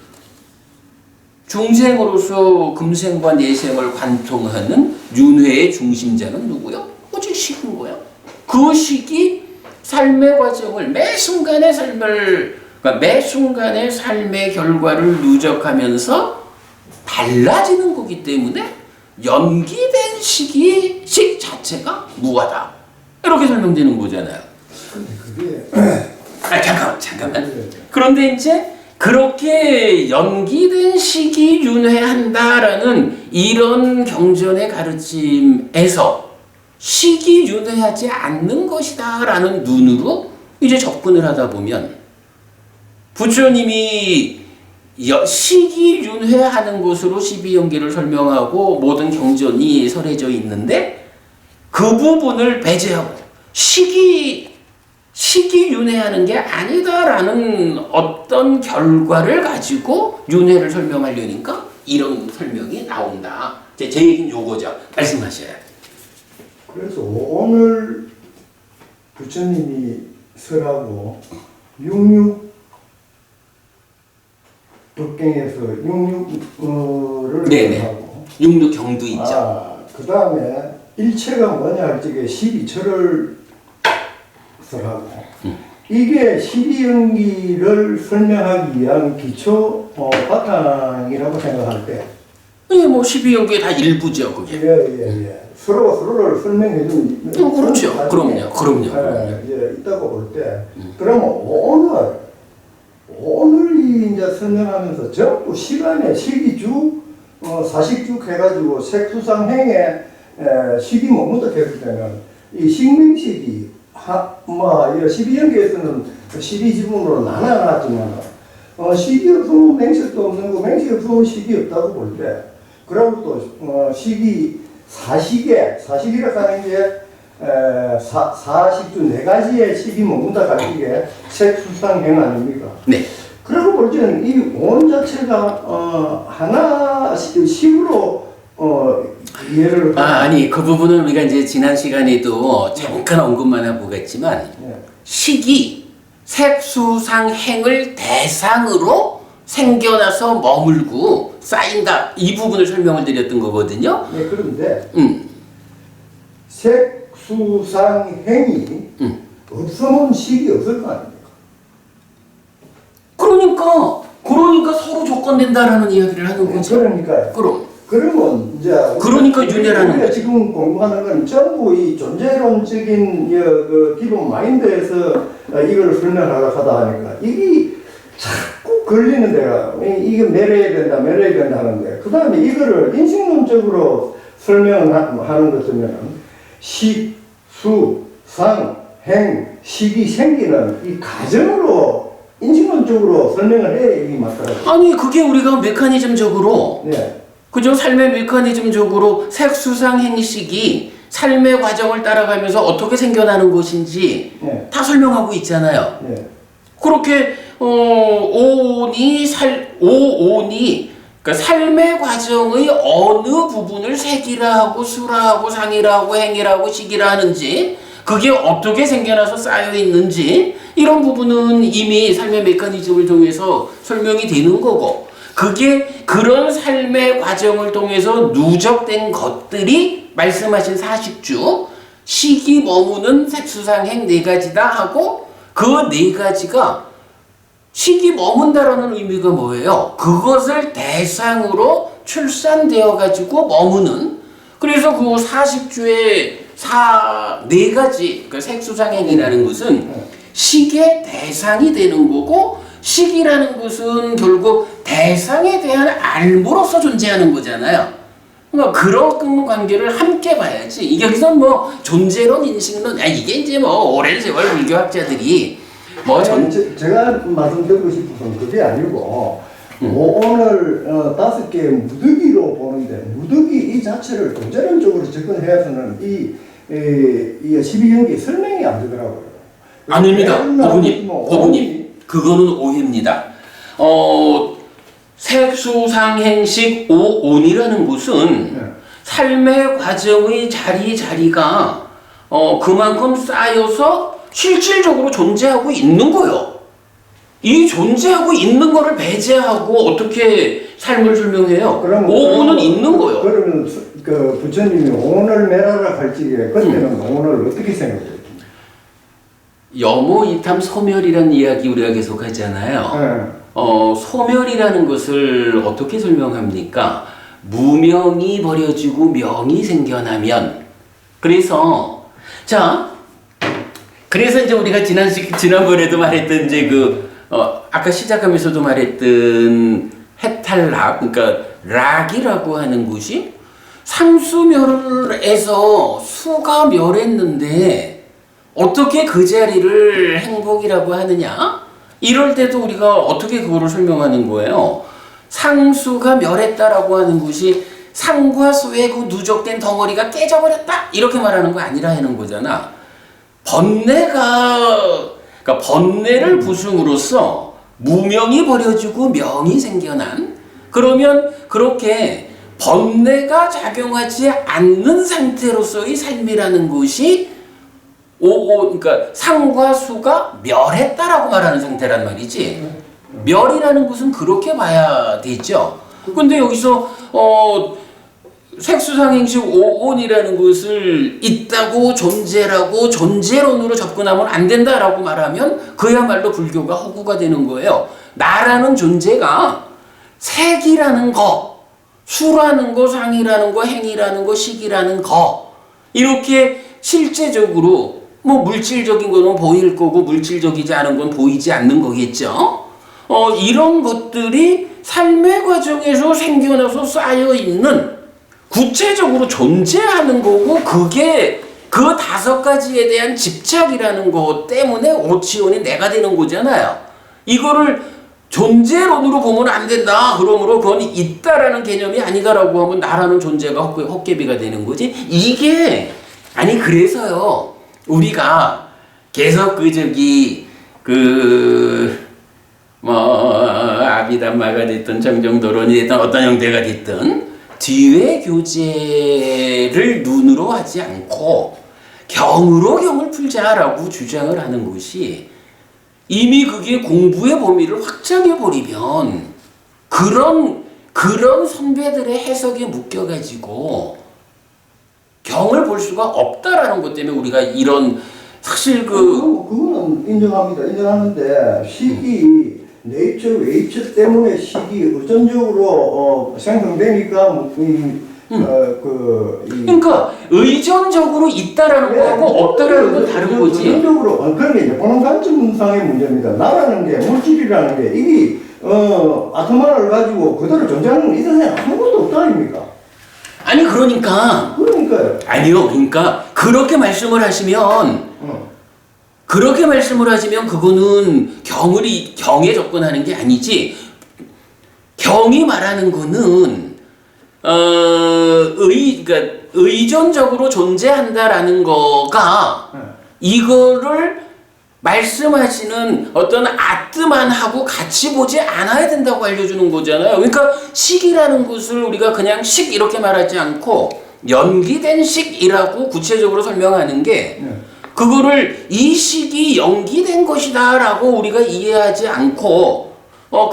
중생으로서 금생과 내생을 관통하는 윤회의 중심자는 누구요? 오직 식인 거야. 그 식이 삶의 과정을 매 순간의 삶의 결과를 누적하면서 달라지는 거기 때문에 연기된 식 자체가 무하다. 이렇게 설명되는 거잖아요. 근데 그게 잠깐만. 그런데 이제 그렇게 연기된 식이 윤회한다라는 이런 경전의 가르침에서 식이 윤회하지 않는 것이다라는 눈으로 이제 접근을 하다 보면 부처님이 식이 윤회하는 것으로 12연계를 설명하고 모든 경전이 설해져 있는데 그 부분을 배제하고 식이 윤회하는 게 아니다라는 어떤 결과를 가지고 윤회를 설명하려니까 이런 설명이 나온다. 제 얘기는 요거죠. 말씀하셔요. 그래서 오늘 부처님이 설하고 육육 법경에서 육육을 하고 육육경도 있죠. 그 다음에 일체가 뭐냐 할 적에 12처를 설하고 이게 12연기를 설명하기 위한 기초 바탕이라고 생각할 때 예, 뭐 12연계의 다 일부죠, 그게. 서로를 설명해 준 그렇죠. 그럼요. 있다고 볼 때 그러면 오늘이 이제 설명하면서 전부 시간에 시기주 사식주 해가지고 색수상행에 식이 머문다 했을 때는 이 식명식이 12연계에서는 12지분으로 나눠놨지만 식이 없으면 맹식도 없는 거, 맹식이 없으면 식이 없다고 볼 때, 그리고 또 식이 사식이라고 하는 게 사식주 네 가지의 식이 머문다 가지게 색수상행 아닙니까? 네. 그러고 볼 때는 이 온 자체가 하나 식으로 이해를 아니 그 부분은 우리가 이제 지난 시간에도 잠깐 언급만 하고 갔지만 식이 색수상행을 대상으로 생겨나서 머물고 쌓인다 이 부분을 설명을 드렸던 거거든요. 네, 그런데 색수상행이 없으면 식이 없을 거 아닙니까? 그러니까 서로 조건된다라는 이야기를 하는 거죠. 그러면 이제 그러니까 윤회라는 우리가 지금 공부하는 건 전부 이 존재론적인 그 기본 마인드에서 이걸 설명하려고 하다 하니까 이게 자꾸 걸리는 데가 이게 매려야 된다 하는데 그 다음에 이거를 인식론적으로 설명하는 것이면 식, 수, 상, 행, 식이 생기는 이 과정으로 인식론적으로 설명을 해야 이게 맞더라고요. 아니 그게 우리가 메커니즘적으로 그죠? 삶의 메커니즘적으로 색수상행식이 삶의 과정을 따라가면서 어떻게 생겨나는 것인지 다 설명하고 있잖아요. 그렇게 오온이 그러니까 삶의 과정의 어느 부분을 색이라고 수라하고 상이라고 행이라고 식이라 하는지 그게 어떻게 생겨나서 쌓여 있는지 이런 부분은 이미 삶의 메커니즘을 통해서 설명이 되는 거고 그게 그런 삶의 과정을 통해서 누적된 것들이 말씀하신 사식주 식이 머무는 색수상행 네 가지다 하고 그 네 가지가 식이 머문다라는 의미가 뭐예요? 그것을 대상으로 출산되어 가지고 머무는 그래서 그 사식주의 네 가지 그러니까 색수상행이라는 것은 식의 대상이 되는 거고 식이라는 것은 결국 대상에 대한 알무로서 존재하는 거잖아요. 그러니까 그런 관계를 함께 봐야지. 이게 여기서 뭐 존재론, 인식론, 이게 이제 뭐 오랜 세월 불교학자들이 제가 말씀드리고 싶은 건 그게 아니고 오늘 5개의 무득이로 보는데 무득이 이 자체를 존재론적으로 접근해서는 이 이 12연기 설명이 안 되더라고요. 아닙니다. 어부님, 뭐 어부님. 그거는 오해입니다. 색수상행식 오온이라는 것은 네. 삶의 과정의 자리가 그만큼 쌓여서 실질적으로 존재하고 있는 거요. 이 존재하고 있는 거를 배제하고 어떻게 삶을 설명해요? 오온은 있는 거요. 그러면 그 부처님이 오온을 매라라 할 적에 그때는 오온을 어떻게 생각해요? 여모이탐 소멸이라는 이야기 우리가 계속 하잖아요. 소멸이라는 것을 어떻게 설명합니까? 무명이 버려지고 명이 생겨나면 그래서 이제 우리가 지난번에도 말했던 이제 아까 시작하면서도 말했던 해탈락 그러니까 락이라고 하는 것이 상수멸에서 수가 멸했는데 어떻게 그 자리를 행복이라고 하느냐? 이럴 때도 우리가 어떻게 그거를 설명하는 거예요? 상수가 멸했다라고 하는 것이 상과 수의 그 누적된 덩어리가 깨져버렸다 이렇게 말하는 거 아니라 하는 거잖아. 그러니까 번뇌를 부숨으로써 무명이 버려지고 명이 생겨난 그러면 그렇게 번뇌가 작용하지 않는 상태로서의 삶이라는 것이 그러니까 상과 수가 멸했다라고 말하는 상태란 말이지. 멸이라는 것은 그렇게 봐야 되죠. 근데 여기서 색수상행식 오온이라는 것을 있다고 존재라고 존재론으로 접근하면 안 된다라고 말하면 그야말로 불교가 허구가 되는 거예요. 나라는 존재가 색이라는 거, 수라는 거, 상이라는 거, 행이라는 거, 식이라는 거 이렇게 실제적으로 뭐 물질적인 거는 보일 거고 물질적이지 않은 건 보이지 않는 거겠죠. 이런 것들이 삶의 과정에서 생겨나서 쌓여 있는 구체적으로 존재하는 거고 그게 그 5가지에 대한 집착이라는 것 때문에 오치온이 내가 되는 거잖아요. 이거를 존재론으로 보면 안 된다. 그러므로 그건 있다라는 개념이 아니다라고 하면 나라는 존재가 헛개비가 되는 거지. 이게 그래서요. 우리가 계속 아비담마가 됐든 정정도론이 됐든 어떤 형태가 됐든 뒤에 교재를 눈으로 하지 않고 경으로 경을 풀자라고 주장을 하는 것이 이미 그게 공부의 범위를 확장해버리면 그런 선배들의 해석에 묶여가지고 경을 볼 수가 없다라는 것 때문에 우리가 이런 사실 그거는 인정하는데 식이 네이처 웨이처 때문에 식이 의존적으로 생성되니까 그러니까 의존적으로 있다라는 거하고 없다라는 건 다른 거지. 의존적으로 그러니까 이제 보는 관점상의 문제입니다. 나라는 게 물질이라는 게 이게 아토마를 가지고 그대로 존재하는 이 세상에 아무것도 없다 아닙니까? 그러니까요. 아니요. 그러니까 그렇게 말씀을 하시면 그거는 경에 접근하는 게 아니지. 경이 말하는 거는 그러니까 의존적으로 존재한다라는 거가 이거를 말씀하시는 어떤 아트만하고 같이 보지 않아야 된다고 알려주는 거잖아요. 그러니까 식이라는 것을 우리가 그냥 식 이렇게 말하지 않고 연기된 식이라고 구체적으로 설명하는 게 그거를 이 식이 연기된 것이다 라고 우리가 이해하지 않고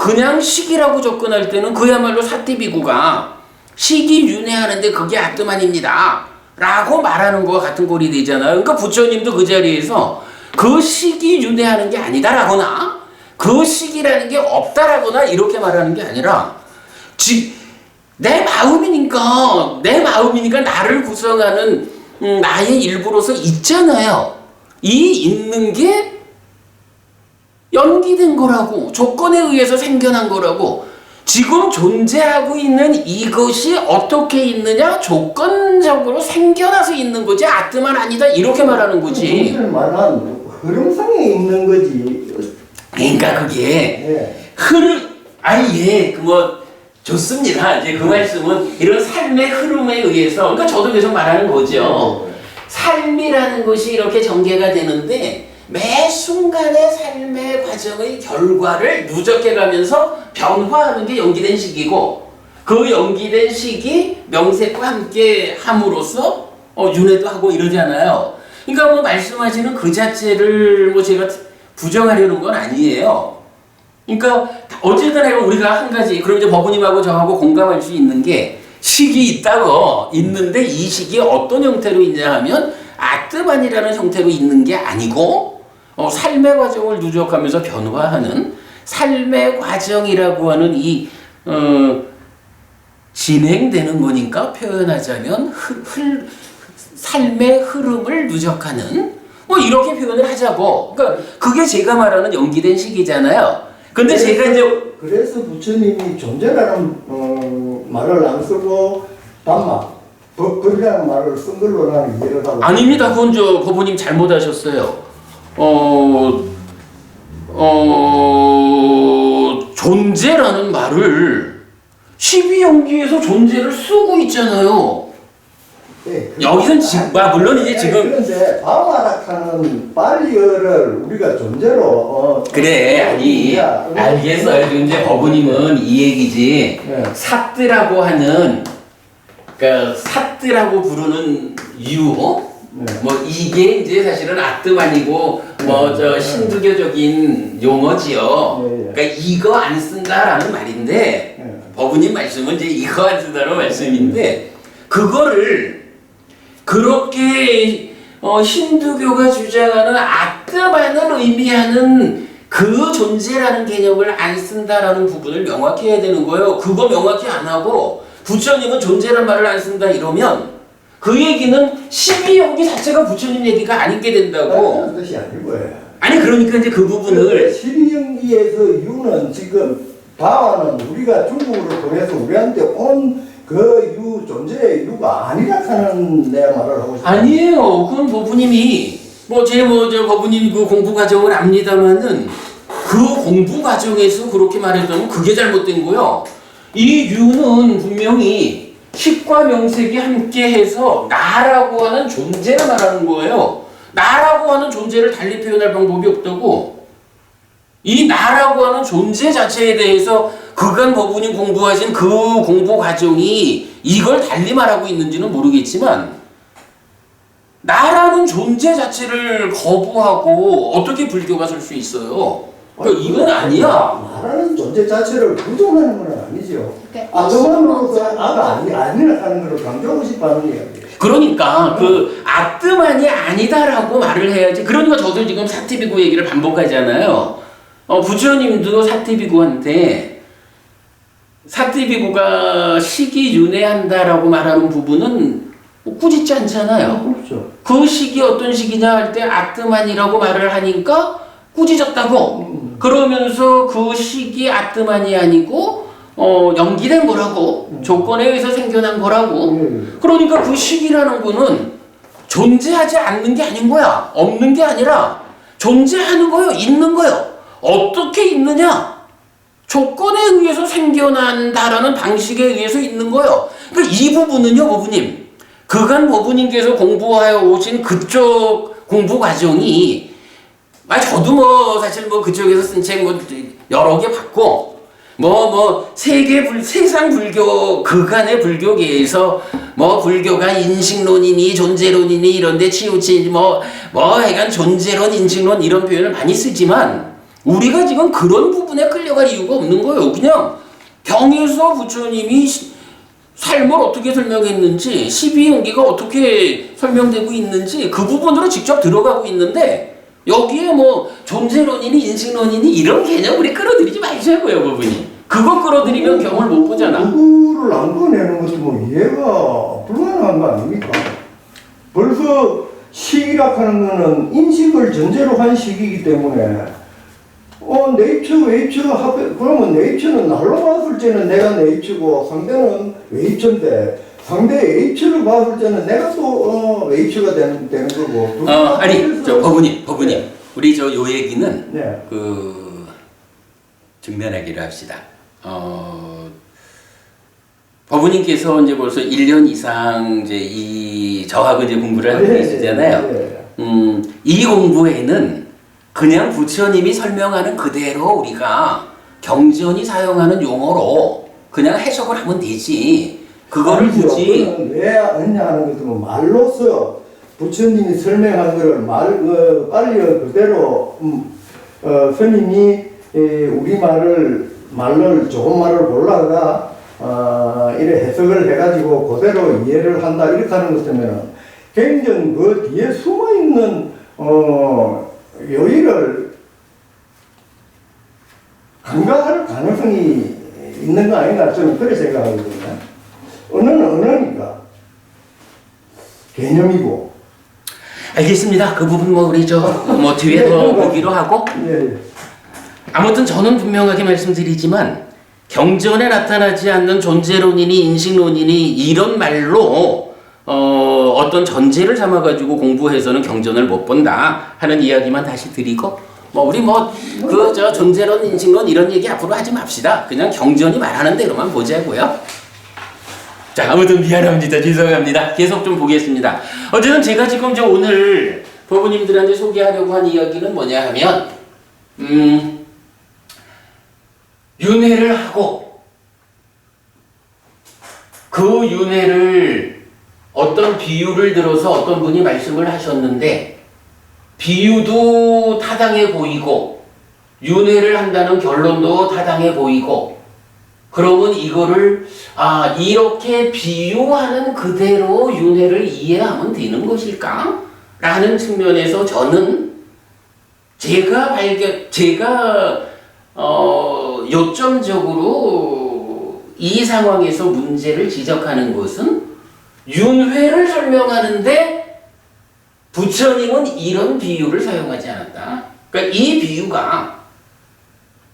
그냥 식이라고 접근할 때는 그야말로 사띠비구가 식이 윤회하는데 그게 아트만입니다 라고 말하는 거와 같은 꼴이 되잖아요. 그러니까 부처님도 그 자리에서 그 식이 윤회하는 게 아니다라거나 그 식이라는 게 없다라거나 이렇게 말하는 게 아니라 내 마음이니까 나를 구성하는 나의 일부로서 있잖아요. 이 있는 게 연기된 거라고 조건에 의해서 생겨난 거라고 지금 존재하고 있는 이것이 어떻게 있느냐 조건적으로 생겨나서 있는 거지 아트만 아니다 이렇게 말하는 거지. 말한 흐름상에 있는 거지. 그러니까 그게 좋습니다. 이제 그 말씀은 이런 삶의 흐름에 의해서 그러니까 저도 계속 말하는 거죠. 삶이라는 것이 이렇게 전개가 되는데 매 순간의 삶의 과정의 결과를 누적해가면서 변화하는 게 연기된 시기고 그 연기된 시기 명색과 함께 함으로써 윤회도 하고 이러잖아요. 그러니까 뭐 말씀하시는 그 자체를 뭐 제가 부정하려는 건 아니에요. 그러니까 어쨌든 우리가 한 가지 그럼 이제 법부님하고 저하고 공감할 수 있는 게 식이 있다고 있는데 이 식이 어떤 형태로 있냐 하면 아뜨반이라는 형태로 있는 게 아니고 삶의 과정을 누적하면서 변화하는 삶의 과정이라고 하는 이 진행되는 거니까 표현하자면 삶의 흐름을 누적하는 뭐 이렇게 표현을 하자고. 그러니까 그게 제가 말하는 연기된 시기잖아요. 근데 제가 이제 그래서 부처님이 존재라는 말을 안 쓰고 단마 법이라는 말을 쓴 걸로 나는 이해를 하고. 아닙니다. 그건 저 법부님 잘못하셨어요. 존재라는 말을 12연기에서 존재를 쓰고 있잖아요. 네, 여기는 지금 물론 이제 지금 그런데 바마락하는 발리어를 우리가 존재로 그래 아니 알겠어요. 이제 법부님은 이 얘기지. 네. 사뜨라고 하는 그러니까 사뜨라고 부르는 이유 네. 뭐 이게 이제 사실은 아뜨만이고 뭐 저 신두교적인 용어지요. 네. 그러니까 이거 안 쓴다라는 말인데 네. 법부님 말씀은 이제 이거 안 쓴다는 말씀인데 그거를 그렇게 힌두교가 주장하는 아뜨만을 의미하는 그 존재라는 개념을 안 쓴다라는 부분을 명확히 해야 되는 거예요. 그거 명확히 안 하고 부처님은 존재란 말을 안 쓴다 이러면 그 얘기는 12연기 자체가 부처님 얘기가 아니게 된다고. 그런 뜻이 아니고요. 아니 그러니까 이제 그 부분을 12연기에서 유는 지금 다와는 우리가 중국으로 통해서 우리한테 온 그 유 존재의 유가 아니라 하는 내가 말을 하고 싶어요. 아니에요. 그건 법부님이 저 법부님 그 공부 과정을 압니다만은 그 공부 과정에서 그렇게 말했다면 그게 잘못된 거요. 이 유는 분명히 식과 명색이 함께해서 나라고 하는 존재를 말하는 거예요. 나라고 하는 존재를 달리 표현할 방법이 없다고. 이 나라고 하는 존재 자체에 대해서 그간 법부님 공부하신 그 공부 과정이 이걸 달리 말하고 있는지는 모르겠지만 나라는 존재 자체를 거부하고 어떻게 불교가 설 수 있어요? 그러니까 이건 아니야. 나라는 존재 자체를 부정하는 건 아니죠. 그러니까 아그만으로서 아가 아니라 하는 걸 강조하고 싶어하는 이야기예요. 그러니까 그 아뜨만이 아니다라고 말을 해야지. 그러니까 저도 지금 사티비구 얘기를 반복하잖아요. 부처님도 사티비구한테 사티비구가 시기 윤회한다라고 말하는 부분은 꾸짖지 않잖아요. 그렇죠. 그 시기 어떤 시기냐 할 때 아뜨만이라고 말을 하니까 꾸짖었다고. 그러면서 그 시기 아뜨만이 아니고 연기된 거라고. 조건에 의해서 생겨난 거라고. 그러니까 그 시기라는 거는 존재하지 않는 게 아닌 거야. 없는 게 아니라 존재하는 거요. 있는 거요. 어떻게 있느냐? 조건에 의해서 생겨난다라는 방식에 의해서 있는 거요. 그러니까 이 부분은요, 법부님. 그간 법부님께서 공부하여 오신 그쪽 공부 과정이 저도 사실 그쪽에서 쓴 책 여러 개 봤고 세상 불교 그간의 불교계에서 불교가 인식론이니 존재론이니 이런데 치우치지 하여간 존재론 인식론 이런 표현을 많이 쓰지만 우리가 지금 그런 부분에 끌려갈 이유가 없는 거예요. 그냥 경에서 부처님이 삶을 어떻게 설명했는지 12연기가 어떻게 설명되고 있는지 그 부분으로 직접 들어가고 있는데 여기에 존재론이니 인식론이니 이런 개념 우리 끌어들이지 마시고요, 부분이. 그거 끌어들이면 경을 못 보잖아. 그거를 안 꺼내는 것도 이해가 불가능한 거 아닙니까? 벌써 시기라고 하는 거는 인식을 전제로 한 시기이기 때문에 네이처, 웨이처 그러면 네이처는 날로 봤을 때는 내가 네이처고 상대는 웨이처인데 상대 웨이처를 봤을 때는 내가 또 웨이처가 되는 거고. 법부님, 네. 우리 요 얘기는 네. 증명하기로 합시다. 법부님께서 이제 벌써 1년 이상 이제 이 저하고 이제 공부를 하고 계시잖아요. 네. 이 공부에는 그냥 부처님이 설명하는 그대로 우리가 경전이 사용하는 용어로 그냥 해석을 하면 되지. 그거를 아니죠. 굳이 그거는 왜 했냐 하는 것은 말로써 부처님이 설명한 거를 빨리 그대로 스님이 말을 좋은 말을 골라가 이래 해석을 해가지고 그대로 이해를 한다 이렇게 하는 것이면 굉장히 그 뒤에 숨어 있는 요의를 간과할 가능성이 있는 거 아닌가 저는 그렇게 생각하거든요. 언어는 언어니까 개념이고. 알겠습니다. 그 부분 뭐 우리 뭐 뒤에 더 보기로 하고. 예. 아무튼 저는 분명하게 말씀드리지만 경전에 나타나지 않는 존재론이니 인식론이니 이런 말로 어떤 전제를 삼아가지고 공부해서는 경전을 못 본다 하는 이야기만 다시 드리고 뭐 우리 존재론 인식론 이런 얘기 앞으로 하지 맙시다. 그냥 경전이 말하는 대로만 보자고요. 자, 아무튼 미안합니다. 죄송합니다. 계속 좀 보겠습니다. 어쨌든 제가 지금 오늘 법우님들한테 소개하려고 한 이야기는 뭐냐 하면 윤회를 하고 그 윤회를 어떤 비유를 들어서 어떤 분이 말씀을 하셨는데 비유도 타당해 보이고 윤회를 한다는 결론도 타당해 보이고 그러면 이거를 이렇게 비유하는 그대로 윤회를 이해하면 되는 것일까? 라는 측면에서 저는 제가 요점적으로 이 상황에서 문제를 지적하는 것은 윤회를 설명하는데 부처님은 이런 비유를 사용하지 않았다. 그러니까 이 비유가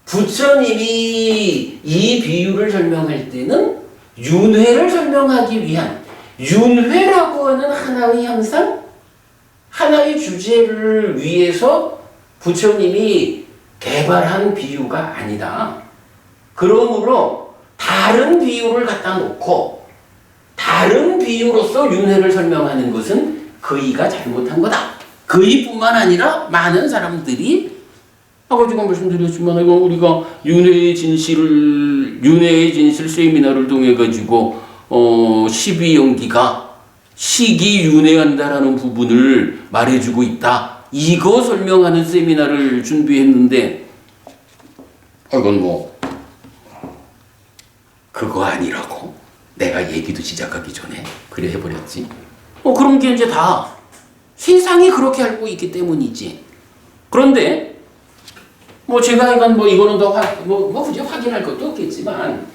부처님이 이 비유를 설명할 때는 윤회를 설명하기 위한 윤회라고 하는 하나의 현상, 하나의 주제를 위해서 부처님이 개발한 비유가 아니다. 그러므로 다른 비유를 갖다 놓고 다른 비유로서 윤회를 설명하는 것은 그이가 잘못한 거다. 그이뿐만 아니라 많은 사람들이 아까 제가 말씀드렸지만 우리가 윤회의 진실 세미나를 통해 가지고 12연기가 시기 윤회한다라는 부분을 말해주고 있다. 이거 설명하는 세미나를 준비했는데 이건 그거 아니라고 내가 얘기도 시작하기 전에 그래 해버렸지. 그런 게 이제 다 세상이 그렇게 알고 있기 때문이지. 그런데 제가 이거는 더 굳이 확인할 것도 없겠지만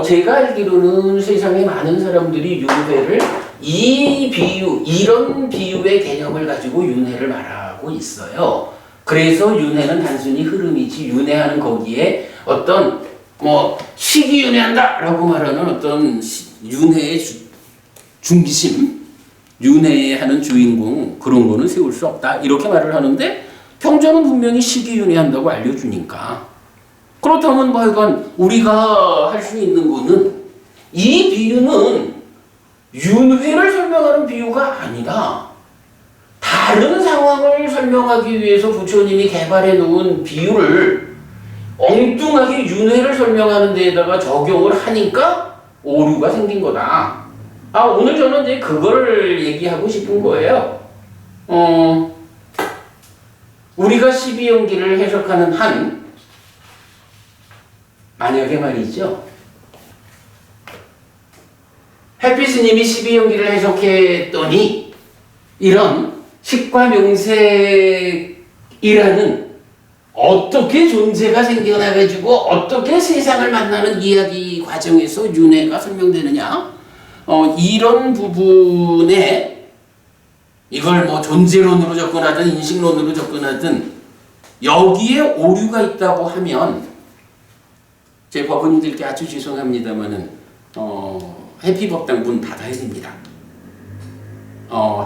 제가 알기로는 세상에 많은 사람들이 윤회를 이런 비유의 개념을 가지고 윤회를 말하고 있어요. 그래서 윤회는 단순히 흐름이지 윤회하는 거기에 어떤 시기 윤회한다 라고 말하는 어떤 윤회의 중심, 윤회하는 주인공 그런 거는 세울 수 없다 이렇게 말을 하는데 경전은 분명히 시기 윤회한다고 알려주니까 그렇다면 우리가 할 수 있는 거는 이 비유는 윤회를 설명하는 비유가 아니다. 다른 상황을 설명하기 위해서 부처님이 개발해 놓은 비유를 엉뚱하게 윤회를 설명하는 데에다가 적용을 하니까 오류가 생긴 거다. 오늘 저는 이제 그거를 얘기하고 싶은 거예요. 우리가 12연기를 해석하는 한 만약에 말이죠. 햇빛스님이 12연기를 해석했더니 이런 식과명색이라는 어떻게 존재가 생겨나가지고 어떻게 세상을 만나는 이야기 과정에서 윤회가 설명되느냐 이런 부분에 이걸 존재론으로 접근하든 인식론으로 접근하든 여기에 오류가 있다고 하면 제 법원님들께 아주 죄송합니다만은 해피법당 문 닫아야 됩니다.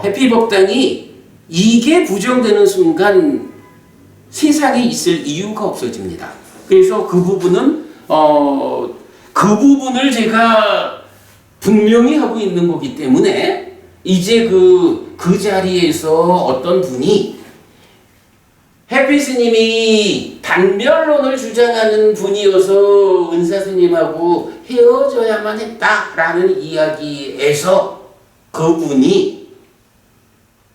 해피법당이 이게 부정되는 순간 세상에 있을 이유가 없어집니다. 그래서 그 부분은 그 부분을 제가 분명히 하고 있는 거기 때문에 이제 그 자리에서 어떤 분이 해피 스님이 단별론을 주장하는 분이어서 은사 스님하고 헤어져야만 했다라는 이야기에서 그분이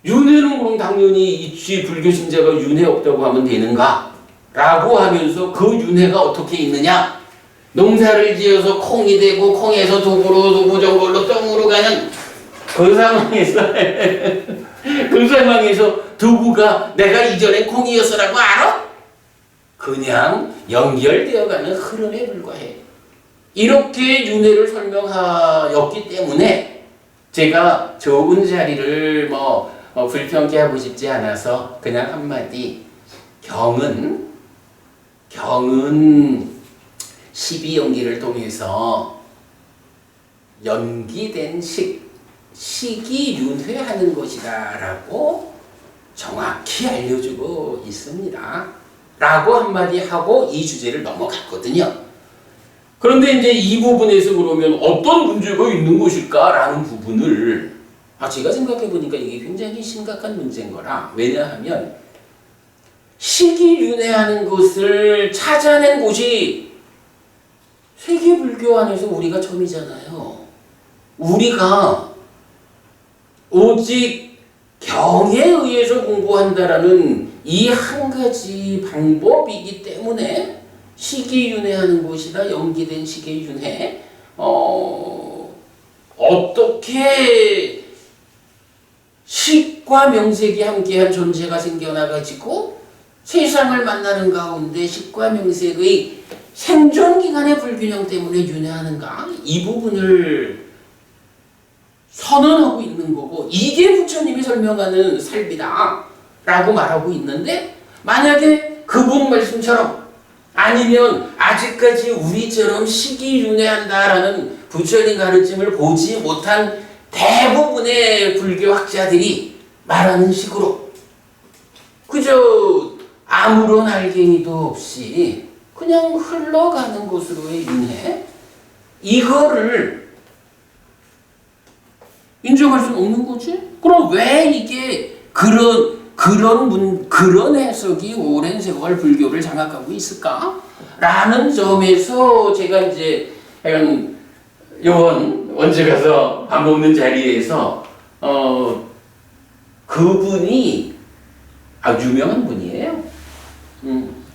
윤회는 그럼 당연히 있지, 불교 신자가 윤회 없다고 하면 되는가? 라고 하면서 그 윤회가 어떻게 있느냐? 농사를 지어서 콩이 되고 콩에서 두부로 두부 저걸로 똥으로 가는 그 상황에서 그 상황에서 두부가 내가 이전에 콩이었어라고 알아? 그냥 연결되어가는 흐름에 불과해. 이렇게 윤회를 설명하였기 때문에 제가 좋은 자리를 불평케 하고 싶지 않아서 그냥 한마디, 경은 12연기를 통해서 연기된 식이 윤회하는 것이다 라고 정확히 알려주고 있습니다 라고 한마디 하고 이 주제를 넘어갔거든요. 그런데 이제 이 부분에서 그러면 어떤 문제가 있는 것일까 라는 부분을 제가 생각해 보니까 이게 굉장히 심각한 문제인 거라. 왜냐하면 식이 윤회하는 것을 찾아낸 곳이 세계 불교 안에서 우리가 처음이잖아요. 우리가 오직 경에 의해서 공부한다라는 이 한 가지 방법이기 때문에 식이 윤회하는 것이다. 연기된 식의 윤회. 어떻게 식과 명색이 함께한 존재가 생겨나가지고 세상을 만나는 가운데 식과 명색의 생존기간의 불균형 때문에 윤회하는가? 이 부분을 선언하고 있는 거고, 이게 부처님이 설명하는 삶이다 라고 말하고 있는데, 만약에 그분 말씀처럼 아니면 아직까지 우리처럼 식이 윤회한다라는 부처님 가르침을 보지 못한 대부분의 불교 학자들이 말하는 식으로 그저 아무런 알갱이도 없이 그냥 흘러가는 것으로의 윤회, 이거를 인정할 수는 없는 거지? 그럼 왜 이게 그런 해석이 오랜 세월 불교를 장악하고 있을까? 라는 점에서 제가 이제 요번 원주 가서 밥 먹는 자리에서 그분이 유명한 분이에요.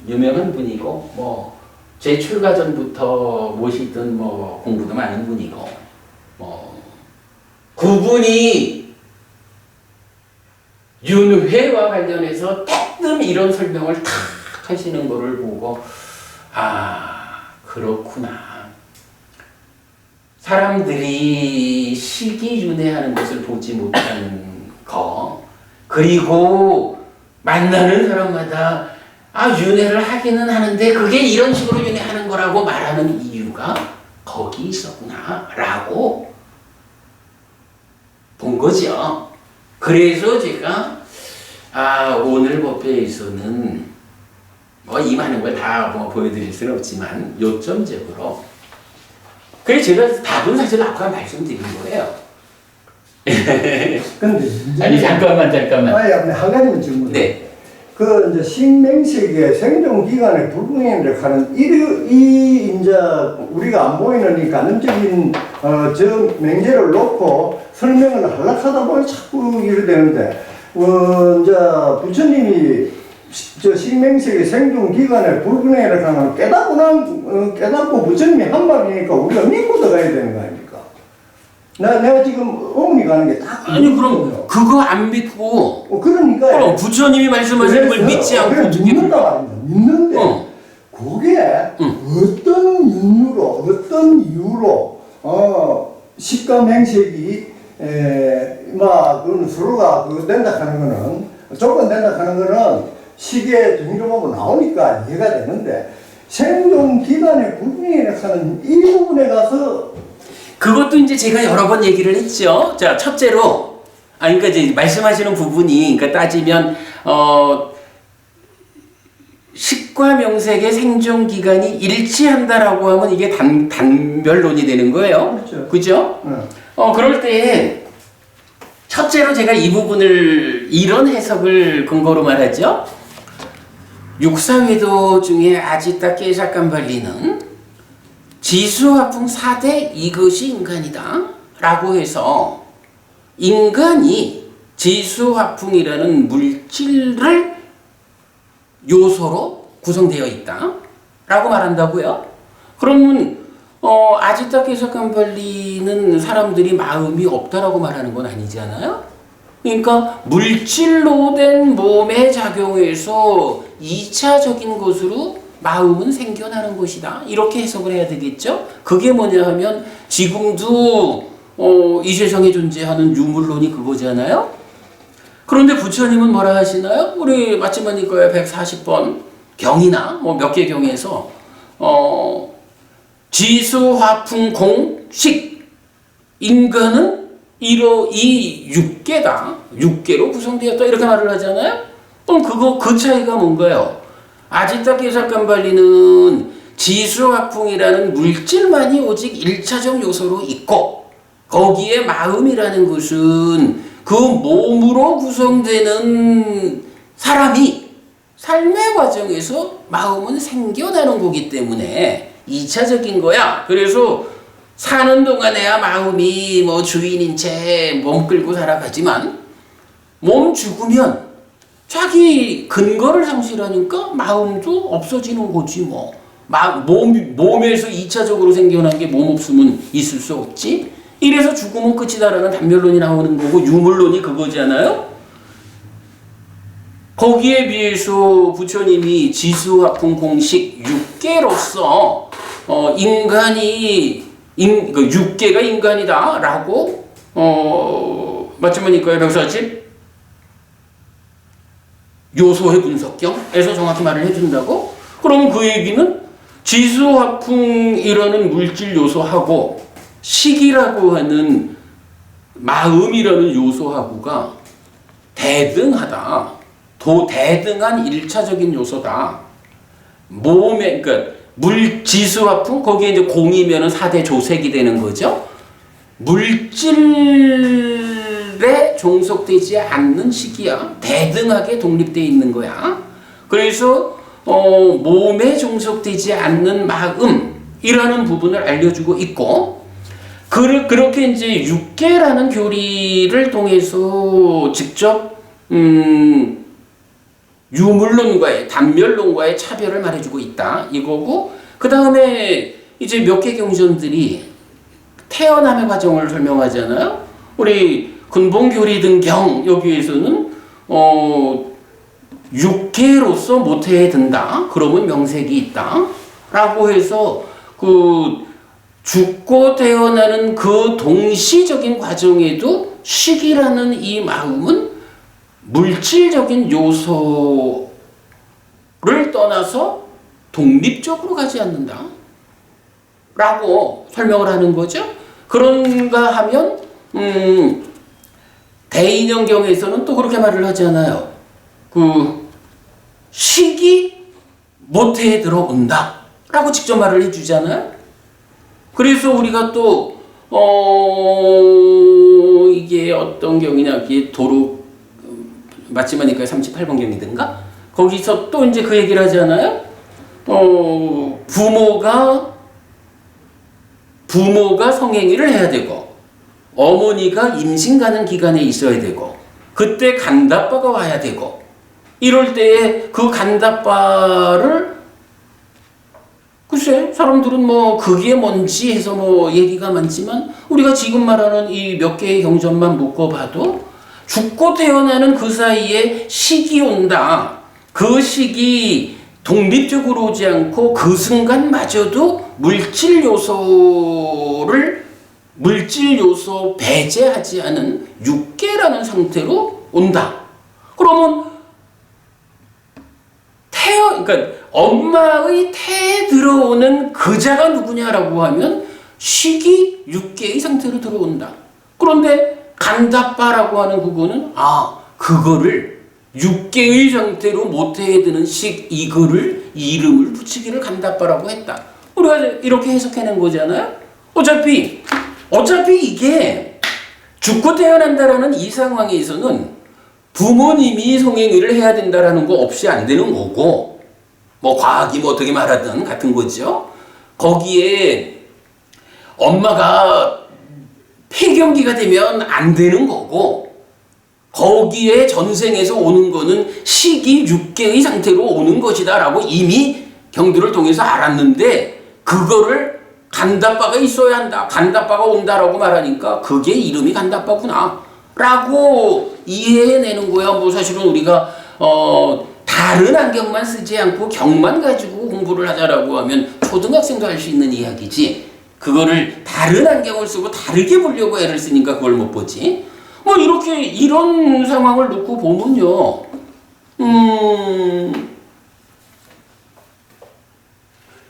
유명한 분이고 제 출가 전부터 모시던 공부도 많은 분이고 그분이 윤회와 관련해서 따끔 이런 설명을 탁 하시는 거를 보고 그렇구나. 사람들이 식이 윤회하는 것을 보지 못하는 거, 그리고 만나는 사람마다 윤회를 하기는 하는데 그게 이런 식으로 윤회하는 거라고 말하는 이유가 거기 있었구나 라고 본 거죠. 그래서 제가 오늘 법회에서는 이 많은 걸 다 보여드릴 수는 없지만 요점적으로, 그래서 제가 답은 사실 아까 말씀드린 거예요. 근데 아니 잠깐만. 한 가지만 질문. 네. 이제 식맹식의 생존 기간의 불분명을 하는 이제 우리가 안 보이는 이 간접적인 저 맹제를 놓고 설명을 하려고 하다 보면 자꾸 이래 되는데 이제 부처님이 저 식맹식의 생존 기간의 불분명을 하는 깨닫고 부처님이 한 말이니까 우리가 믿고 들어가야 되는 거 아닙니까? 내가 지금 어머니 가는 게 딱. 아니 그럼 그거 안 믿고 그러니까 그럼 부처님이 말씀하시는 걸 믿지 않고 어떻게 믿는다 말입니다. 믿는데 그게 어떤 윤유로 어떤 이유로 식감 행색이 그건 서로가 된다 하는 거는 조건 된다 하는 거는 식의 정의로 보면 나오니까 이해가 되는데 생존 기간의 불분명을 하는 이 부분에 가서 그것도 이제 제가 여러 번 얘기를 했죠. 자, 첫째로, 그러니까 이제 말씀하시는 부분이, 그러니까 따지면, 식과 명색의 생존 기간이 일치한다라고 하면 이게 단별론이 되는 거예요. 그렇죠. 그죠? 그럴 때, 첫째로 제가 이 부분을 이런 해석을 근거로 말하죠. 육사회도 중에 아지타 깨사깜발리는 지수화풍 4대 이것이 인간이다 라고 해서 인간이 지수화풍이라는 물질을 요소로 구성되어 있다 라고 말한다고요. 그러면 아지타 깨사깜발리는 사람들이 마음이 없다라고 말하는 건 아니잖아요. 그러니까 물질로 된 몸의 작용에서 2차적인 것으로 마음은 생겨나는 것이다. 이렇게 해석을 해야 되겠죠. 그게 뭐냐 하면 지금도 이 세상에 존재하는 유물론이 그거잖아요. 그런데 부처님은 뭐라 하시나요? 우리 마치마니까의 140번 경이나 뭐 몇 개 경에서 지수화풍 공식 인간은 이 육계다. 육계로 구성되었다. 이렇게 말을 하잖아요. 그럼 그 차이가 뭔가요? 아지타 깨사깜발리는 지수화풍이라는 물질만이 오직 1차적 요소로 있고 거기에 마음이라는 것은 그 몸으로 구성되는 사람이 삶의 과정에서 마음은 생겨나는 거기 때문에 2차적인 거야. 그래서 사는 동안에야 마음이 뭐 주인인 채 몸 끌고 살아가지만 몸 죽으면 자기 근거를 상실하니까 마음도 없어지는 거지 뭐. 몸에서 2차적으로 생겨난 게 몸 없으면 있을 수 없지. 이래서 죽으면 끝이다라는 단멸론이 나오는 거고 유물론이 그거잖아요. 거기에 비해서 부처님이 지수화풍 공식 6계로서 육계가 인간이다 라고 맞춤이니까요. 140 요소의 분석경에서 정확히 말을 해준다고? 그럼 그 얘기는 지수화풍이라는 물질 요소하고 식이라고 하는 마음이라는 요소하고가 대등하다. 대등한 1차적인 요소다. 몸에, 그러니까 지수화풍, 거기에 이제 공이면은 4대 조색이 되는 거죠. 물질에 종속되지 않는 식이야. 대등하게 독립되어 있는 거야. 그래서 몸에 종속되지 않는 마음이라는 부분을 알려주고 있고, 그렇게 이제 육계라는 교리를 통해서 직접 유물론과의 단멸론과의 차별을 말해주고 있다 이거고, 그 다음에 이제 몇 개 경전들이 태어남의 과정을 설명하잖아요. 우리 근본교리 등경 여기에서는 육계로서 모태에 든다. 그러면 명색이 있다. 라고 해서 그 죽고 태어나는 그 동시적인 과정에도 식이라는 이 마음은 물질적인 요소를 떠나서 독립적으로 가지 않는다. 라고 설명을 하는 거죠. 그런가 하면 대인연경에서는 또 그렇게 말을 하잖아요. 그 식이 모태에 들어온다. 라고 직접 말을 해주잖아요. 그래서 우리가 또 이게 어떤 경이냐, 이게 도로 맞지마니까 38번 경이든가 거기서 또 이제 그 얘기를 하잖아요. 부모가 성행위를 해야 되고 어머니가 임신 가는 기간에 있어야 되고 그때 간다빠가 와야 되고 이럴 때에 그 간다빠를 글쎄 사람들은 뭐 그게 뭔지 해서 뭐 얘기가 많지만 우리가 지금 말하는 이 몇 개의 경전만 묶어봐도 죽고 태어나는 그 사이에 식이 온다. 그 식이 독립적으로 오지 않고 그 순간마저도 물질 요소 배제하지 않은 육계라는 상태로 온다. 그러면 그러니까 엄마의 태에 들어오는 그자가 누구냐라고 하면 식이 육계의 상태로 들어온다. 그런데 간다빠라고 하는 그거는 그거를 육계의 상태로 모태에 드는 이거를 이름을 붙이기를 간다빠라고 했다. 우리가 이렇게 해석해낸 거잖아요. 어차피 이게 죽고 태어난다라는 이 상황에서는 부모님이 성행위를 해야 된다라는 거 없이 안 되는 거고, 뭐 과학이 뭐 어떻게 말하든 같은 거죠. 거기에 엄마가 폐경기가 되면 안 되는 거고, 거기에 전생에서 오는 거는 시기 6개의 상태로 오는 것이다라고 이미 경두를 통해서 알았는데, 그거를 간다빠가 있어야 한다, 간다빠가 온다라고 말하니까 그게 이름이 간다빠구나 라고 이해해내는 거야. 뭐 사실은 우리가 다른 안경만 쓰지 않고 경만 가지고 공부를 하자라고 하면 초등학생도 할 수 있는 이야기지, 그거를 다른 안경을 쓰고 다르게 보려고 애를 쓰니까 그걸 못 보지. 뭐 이렇게 이런 상황을 놓고 보면요,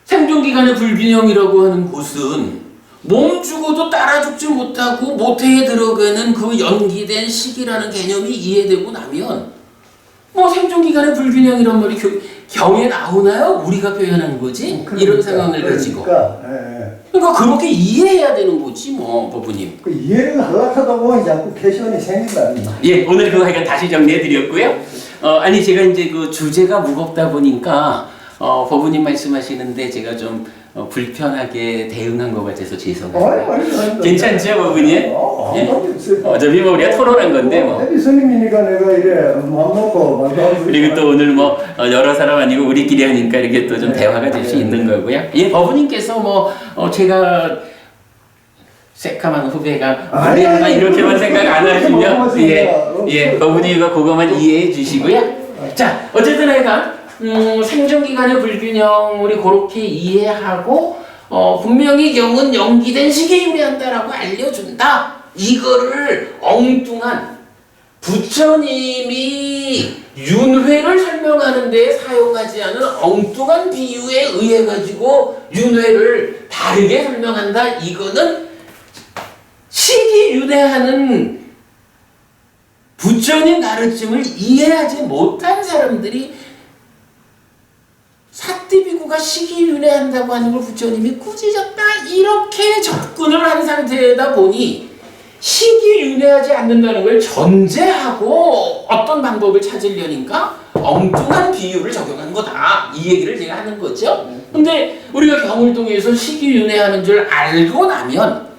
생존기간의 불균형이라고 하는 곳은 몸 죽어도 따라 죽지 못하고 모태에 들어가는 그 연기된 시기라는 개념이 이해되고 나면, 뭐 생존기간의 불균형이란 말이 경에 나오나요? 우리가 표현한 거지? 이런 상황을 가지고. 그러니까 그렇게 이해해야 되는 거지 뭐, 법부님. 그 이해를 하려고 하다 보면 자꾸 캐션이 생긴다. 예, 오늘 그거 하여간 다시 정리해드렸고요. 아니 제가 이제 그 주제가 무겁다 보니까 법부님 말씀하시는데 제가 좀 불편하게 대응한 것 같아서 죄송해요. 괜찮죠, 법부님? 예? 어차피 뭐 우리가 토론한 건데 뭐. 해비 스님이니까 내가 이래 맘 먹고 그리고 또 오늘 뭐 여러 사람 아니고 우리끼리 하니까 이렇게 또 좀 대화가 될 수 있는 거고요. 예, 법부님께서 뭐 제가 새카만 후배가 우리가 이렇게만 생각 안 하시면 예, 법부님과 그거만 이해해 주시고요. 자, 어쨌든 하여간 생존기간의 불균형 우리 그렇게 이해하고 분명히 경은 연기된 시기에 유래한다라고 알려준다. 이거를 엉뚱한 부처님이 윤회를 설명하는 데 사용하지 않은 엉뚱한 비유에 의해 가지고 윤회를 다르게 설명한다. 이거는 시기 윤회하는 부처님 가르침을 이해하지 못한 사람들이 사띠비구가 시기윤회한다고 하는 걸 부처님이 꾸짖었다 이렇게 접근을 한 상태다 보니 시기윤회하지 않는다는 걸 전제하고 어떤 방법을 찾으려니까 엉뚱한 비유를 적용한 거다, 이 얘기를 제가 하는 거죠. 근데 우리가 경을 통해서 시기윤회하는 줄 알고 나면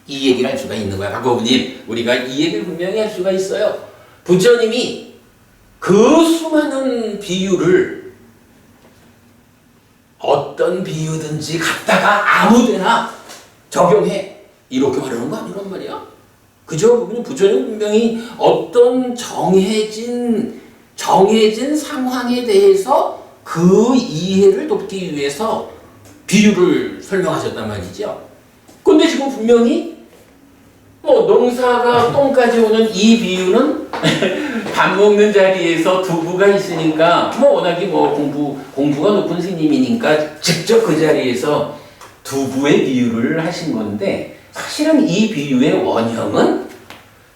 이 얘기를 할 수가 있는 거야. 박법님, 우리가 이 얘기를 분명히 할 수가 있어요. 부처님이 그 수많은 비유를 어떤 비유든지 갖다가 아무데나 적용해 이렇게 말하는 거 아니란 말이야. 그죠? 부처님 분명히 어떤 정해진 상황에 대해서 그 이해를 돕기 위해서 비유를 설명하셨단 말이죠. 근데 지금 분명히 뭐 농사가 똥까지 오는 이 비유는 밥 먹는 자리에서 두부가 있으니까 뭐 워낙에 뭐 공부가 높은 스님이니까 직접 그 자리에서 두부의 비유를 하신 건데, 사실은 이 비유의 원형은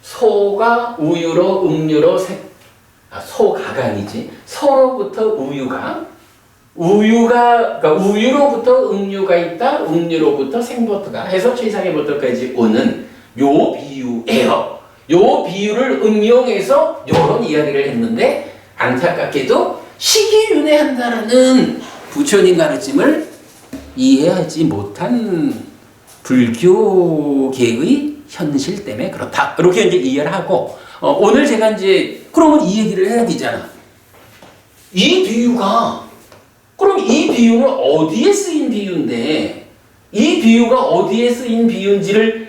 소가 우유로 음료로 소가가 아니지, 소로부터 그러니까 우유로부터 음료가 있다, 음료로부터 생버터가 해서 최상의 버터까지 오는 요 비유예요. 요 비유를 응용해서 요런 이야기를 했는데, 안타깝게도 시기윤회한다라는 부처님 가르침을 이해하지 못한 불교계의 현실 때문에 그렇다, 이렇게 이제 이해를 하고, 오늘 제가 이제 그러면 이 얘기를 해야 되잖아. 이 비유가, 그럼 이 비유는 어디에 쓰인 비유인데, 이 비유가 어디에 쓰인 비유인지를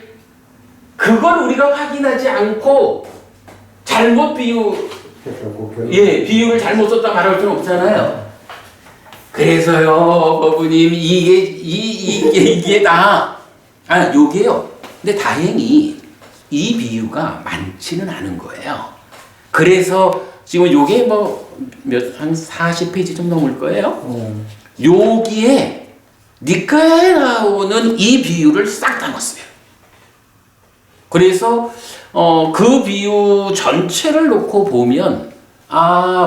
그걸 우리가 확인하지 않고 잘못 비유를 잘못 썼다 말할 수는 없잖아요. 그래서요, 법부님, 이게 요게요. 근데 다행히 이 비유가 많지는 않은 거예요. 그래서 지금 요게 한 40페이지 좀 넘을 거예요. 여기에 니카야에 나오는 이 비유를 싹 담았어요. 그래서 그 비유 전체를 놓고 보면,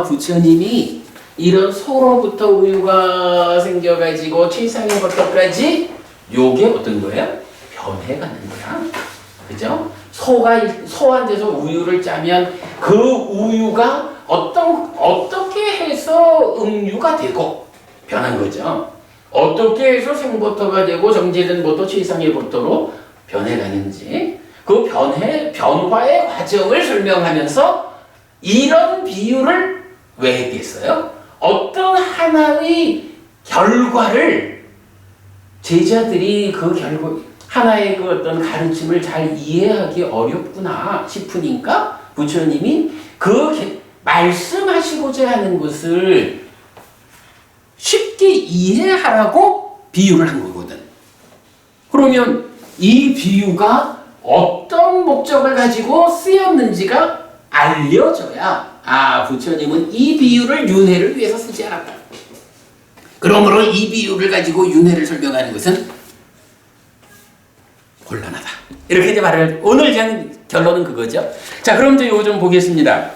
부처님이 이런 소로부터 우유가 생겨가지고 최상의 버터까지 요게 어떤 거예요? 변해가는 거야. 그죠? 소한 데서 우유를 짜면 그 우유가 어떻게 해서 음유가 되고 변한 거죠. 어떻게 해서 생버터가 되고 정제된 버터, 최상의 버터로 변해가는지 그 변화의 과정을 설명하면서 이런 비유를 왜 했겠어요? 어떤 하나의 결과를 제자들이 하나의 그 어떤 가르침을 잘 이해하기 어렵구나 싶으니까 부처님이 말씀하시고자 하는 것을 쉽게 이해하라고 비유를 한 거거든. 그러면 이 비유가 어떤 목적을 가지고 쓰였는지가 알려져야 부처님은 이 비유를 윤회를 위해서 쓰지 않았다. 그러므로 이 비유를 가지고 윤회를 설명하는 것은 곤란하다. 이렇게 이제 오늘 그냥 결론은 그거죠. 자, 그럼 이제 이거 좀 보겠습니다.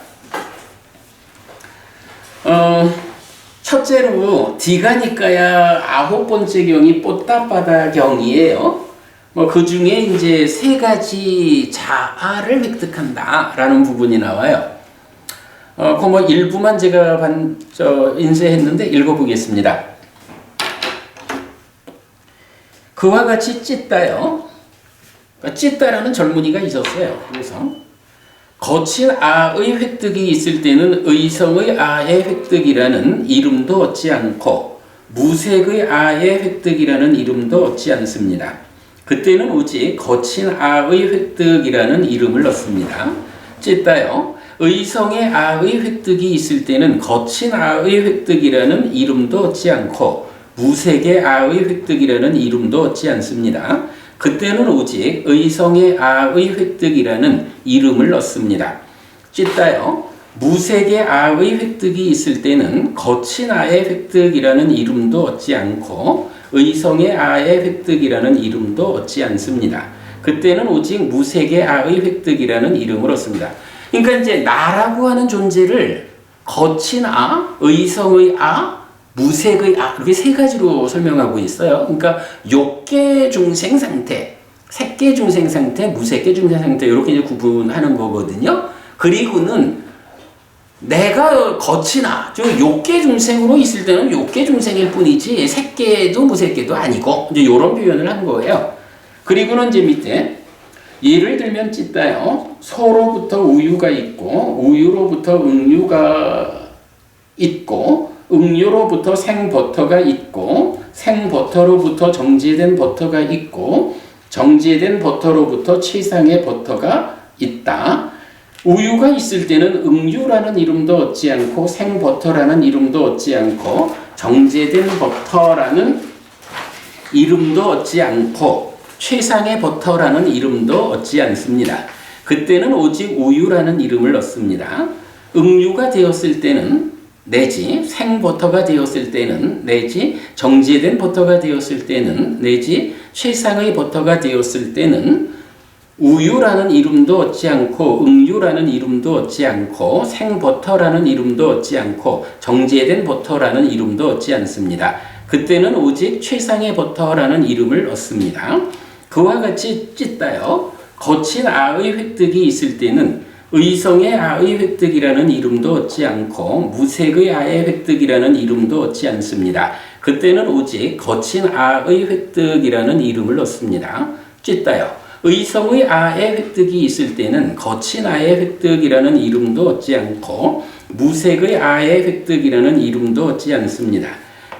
첫째로 디가니까야 9번째 경이 뽀따빠다 경이에요. 그 중에 이제 3가지 자아를 획득한다라는 부분이 나와요. 그 일부만 제가 인쇄했는데 읽어보겠습니다. 그와 같이 찢다요. 찢다라는 젊은이가 있었어요. 그래서 거친 아의 획득이 있을 때는 의성의 아의 획득이라는 이름도 얻지 않고 무색의 아의 획득이라는 이름도 얻지 않습니다. 그때는 오직 거친 아의 획득이라는 이름을 넣습니다. 찢다요. 의성의 아의 획득이 있을 때는 거친 아의 획득이라는 이름도 얻지 않고 무색의 아의 획득이라는 이름도 얻지 않습니다. 그때는 오직 의성의 아의 획득이라는 이름을 넣습니다. 찢다요. 무색의 아의 획득이 있을 때는 거친 아의 획득이라는 이름도 얻지 않고 의성의 아의 획득이라는 이름도 얻지 않습니다. 그때는 오직 무색의 아의 획득이라는 이름을 얻습니다. 그러니까 이제 나라고 하는 존재를 거친 아, 의성의 아, 무색의 아, 이렇게 3가지로 설명하고 있어요. 그러니까 욕계 중생 상태, 색계 중생 상태, 무색계 중생 상태 이렇게 이제 구분하는 거거든요. 그리고는 내가 거친 아, 즉 욕계 중생으로 있을 때는 욕계 중생일 뿐이지 색계도 무색계도 아니고 이제 이런 표현을 한 거예요. 그리고는 이제 밑에 예를 들면 찢다요. 소로부터 우유가 있고 우유로부터 응유가 있고 응유로부터 생버터가 있고 생버터로부터 정제된 버터가 있고 정제된 버터로부터 최상의 버터가 있다. 우유가 있을 때는 응유라는 이름도 얻지 않고 생버터라는 이름도 얻지 않고 정제된 버터라는 이름도 얻지 않고 최상의 버터라는 이름도 얻지 않습니다. 그때는 오직 우유라는 이름을 넣습니다. 응유가 되었을 때는 내지 생버터가 되었을 때는 내지 정제된 버터가 되었을 때는 내지 최상의 버터가 되었을 때는 우유라는 이름도 얻지 않고 응유라는 이름도 얻지 않고 생버터라는 이름도 얻지 않고 정제된 버터라는 이름도 얻지 않습니다. 그때는 오직 최상의 버터라는 이름을 얻습니다. 그와 같이 찢다요. 거친 아의 획득이 있을 때는 의성의 아의 획득이라는 이름도 얻지 않고 무색의 아의 획득이라는 이름도 얻지 않습니다. 그때는 오직 거친 아의 획득이라는 이름을 얻습니다. 찢다요. 의성의 아의 획득이 있을 때는 거친 아의 획득이라는 이름도 얻지 않고 무색의 아의 획득이라는 이름도 얻지 않습니다.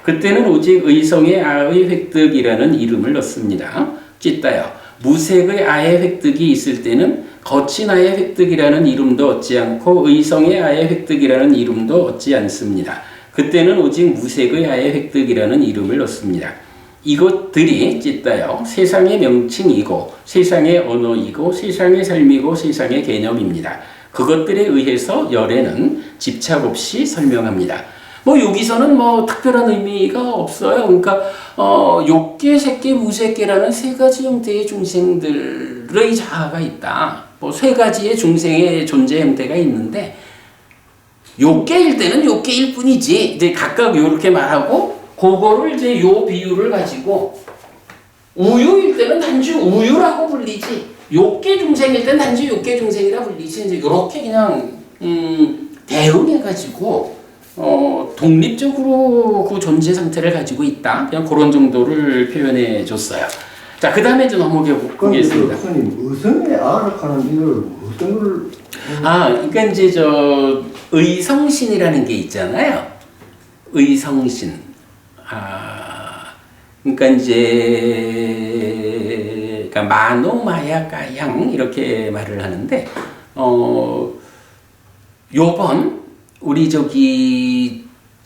그때는 오직 의성의 아의 획득이라는 이름을 넣습니다. 찢다요. 무색의 아의 획득이 있을 때는 거친 아의 획득이라는 이름도 얻지 않고 의성의 아의 획득이라는 이름도 얻지 않습니다. 그때는 오직 무색의 아의 획득이라는 이름을 넣습니다. 이것들이 찢다요. 세상의 명칭이고 세상의 언어이고 세상의 삶이고 세상의 개념입니다. 그것들에 의해서 열애는 집착 없이 설명합니다. 여기서는 특별한 의미가 없어요. 그러니까 욕계, 색계, 무색계라는 3가지 형태의 중생들의 자아가 있다. 3가지의 중생의 존재 형태가 있는데 욕계일 때는 욕계일 뿐이지. 이제 각각 이렇게 말하고 그거를 이제 요 비유를 가지고 우유일 때는 단지 우유라고 불리지 욕계 중생일 땐 단지 욕계 중생이라 불리지 이제 이렇게 그냥 대응해가지고 독립적으로 그 존재 상태를 가지고 있다. 그냥 그런 정도를 표현해 줬어요. 자, 그 다음에 이제 넘어가 보겠습니다. 스님, 의성의 아락하는 이걸 어떤 걸? 그러니까 이제 의성신이라는 게 있잖아요. 의성신. 그러니까 이제 그러니까 마노마야가양 이렇게 말을 하는데 요번 우리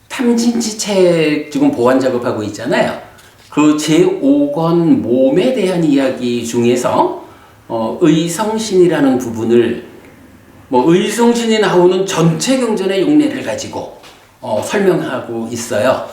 탐진치 책 지금 보완 작업하고 있잖아요. 그 제5권 몸에 대한 이야기 중에서 의성신이라는 부분을 의성신이 나오는 전체 경전의 용례를 가지고 설명하고 있어요.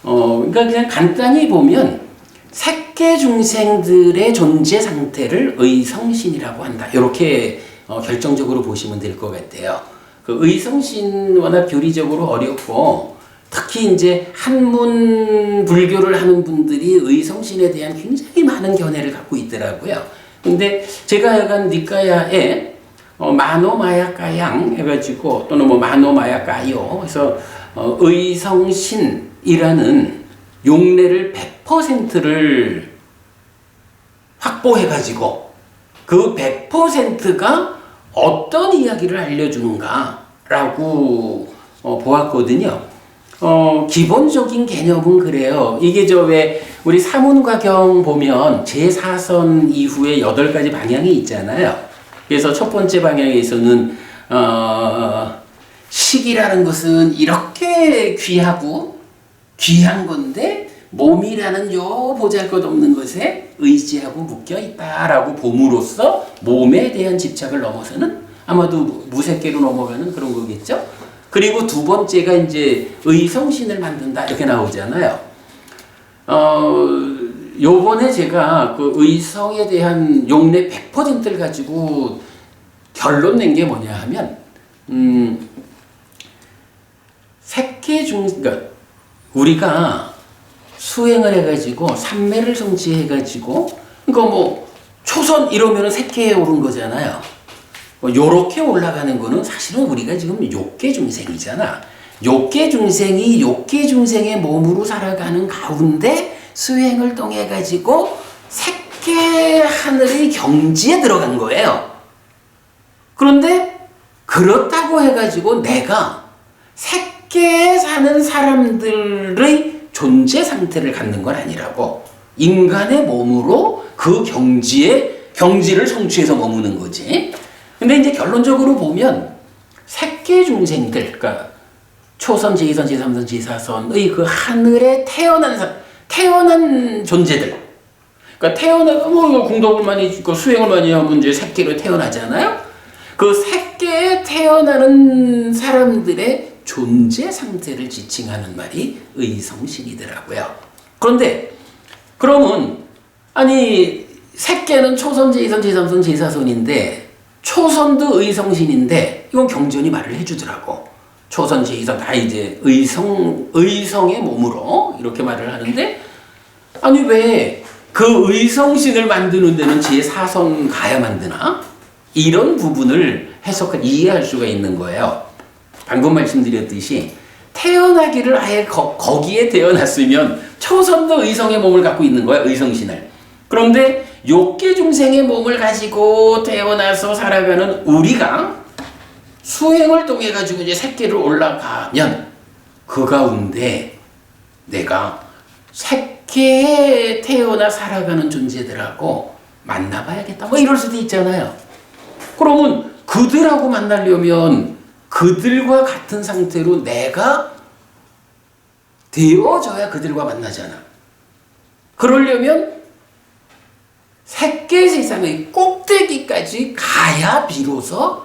그러니까 그냥 간단히 보면 색계 중생들의 존재 상태를 의성신이라고 한다. 이렇게 결정적으로 보시면 될 것 같아요. 그 의성신 워낙 교리적으로 어렵고 특히 이제 한문 불교를 하는 분들이 의성신에 대한 굉장히 많은 견해를 갖고 있더라고요. 근데 제가 약간 니까야에 마노마야가양 해가지고 또는 마노마야가요 해서 의성신이라는 용례를 100%를 확보해가지고 그 100%가 어떤 이야기를 알려주는가라고 보았거든요. 기본적인 개념은 그래요. 이게 왜 우리 사문과경 보면 제4선 이후에 8가지 방향이 있잖아요. 그래서 첫 번째 방향에서는 식이라는 것은 이렇게 귀하고 귀한 건데 몸이라는 요 보잘것없는 것에 의지하고 묶여 있다라고 봄으로써 몸에 대한 집착을 넘어서는 아마도 무색계로 넘어가는 그런 거겠죠. 그리고 두 번째가 이제 의성신을 만든다 이렇게 나오잖아요. 요번에 제가 그 의성에 대한 용례 100%를 가지고 결론 낸 게 뭐냐 하면 그러니까 우리가 수행을 해가지고 삼매를 성취해가지고 그러니까 초선 이러면은 색계에 오른 거잖아요. 요렇게 올라가는 거는 사실은 우리가 지금 욕계 중생이잖아. 욕계 중생이 욕계 중생의 몸으로 살아가는 가운데 수행을 통해 가지고 색계 하늘의 경지에 들어간 거예요. 그런데 그렇다고 해가지고 내가 색계에 사는 사람들의 존재 상태를 갖는 건 아니라고. 인간의 몸으로 그 경지를 성취해서 머무는 거지. 근데 이제 결론적으로 보면 색계 중생들, 그러니까 초선, 제2선, 제3선, 제4선의 그 하늘에 태어난 존재들. 그러니까 공덕을 많이 수행을 많이 하면 이제 색계로 태어나잖아요. 그 색계에 태어나는 사람들의 존재 상태를 지칭하는 말이 의성신이더라고요. 그런데 그러면 색계는 초선, 제2선, 제3선, 제4선인데 초선도 의성신인데 이건 경전이 말을 해주더라고. 초선, 제2선 다 이제 의성의 몸으로 이렇게 말을 하는데 왜 그 의성신을 만드는 데는 제4선 가야 만드나? 이런 부분을 이해할 수가 있는 거예요. 방금 말씀드렸듯이 태어나기를 아예 거기에 태어났으면 초선도 의성의 몸을 갖고 있는 거야, 의성신을. 그런데 욕계 중생의 몸을 가지고 태어나서 살아가는 우리가 수행을 통해 가지고 이제 색계를 올라가면 그 가운데 내가 색계에 태어나 살아가는 존재들하고 만나봐야겠다. 이럴 수도 있잖아요. 그러면 그들하고 만나려면 그들과 같은 상태로 내가 되어져야 그들과 만나잖아. 그러려면 색계 세상의 꼭대기까지 가야 비로소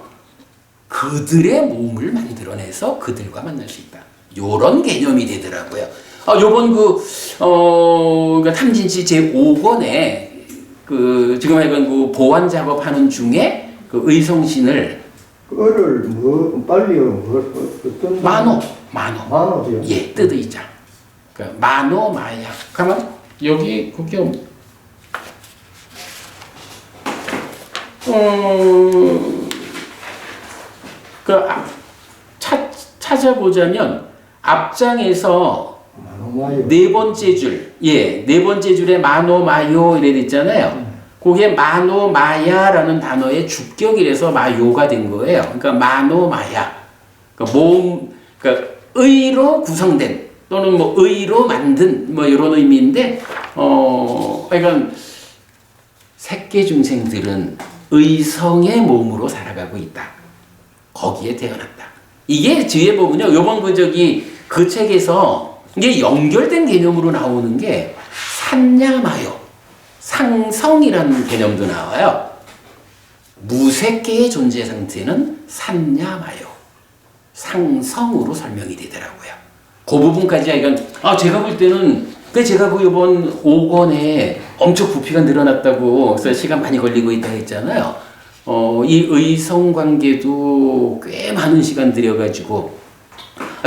그들의 몸을 만들어내서 그들과 만날 수 있다. 요런 개념이 되더라고요. 요번 탐진치 제5권에 지금 하여간 보완 작업하는 중에 의성신을 그거를 어떤 만호죠. 예, 뜻의자. 만호마야. 가만 거기 찾아보자면 앞장에서 만호마요. 네 번째 줄, 네 번째 줄에 마노마요 이래 있잖아요. 그게 마노마야라는 단어의 주격이라서 마요가 된 거예요. 그러니까 마노마야, 그러니까 의로 구성된 또는 뭐 의로 만든 뭐 이런 의미인데, 그러니까 새끼 중생들은 의성의 몸으로 살아가고 있다. 거기에 태어났다. 이게 뒤에 보면요, 요번 그 책에서 이게 연결된 개념으로 나오는 게 산야마요, 상성이라는 개념도 나와요. 무색계의 존재 상태는 산야마요, 상성으로 설명이 되더라고요. 그 부분까지야 이건 제가 볼 때는 제가 그 이번 5권에 엄청 부피가 늘어났다고 그래서 시간 많이 걸리고 있다 했잖아요. 이 의성 관계도 꽤 많은 시간 들여가지고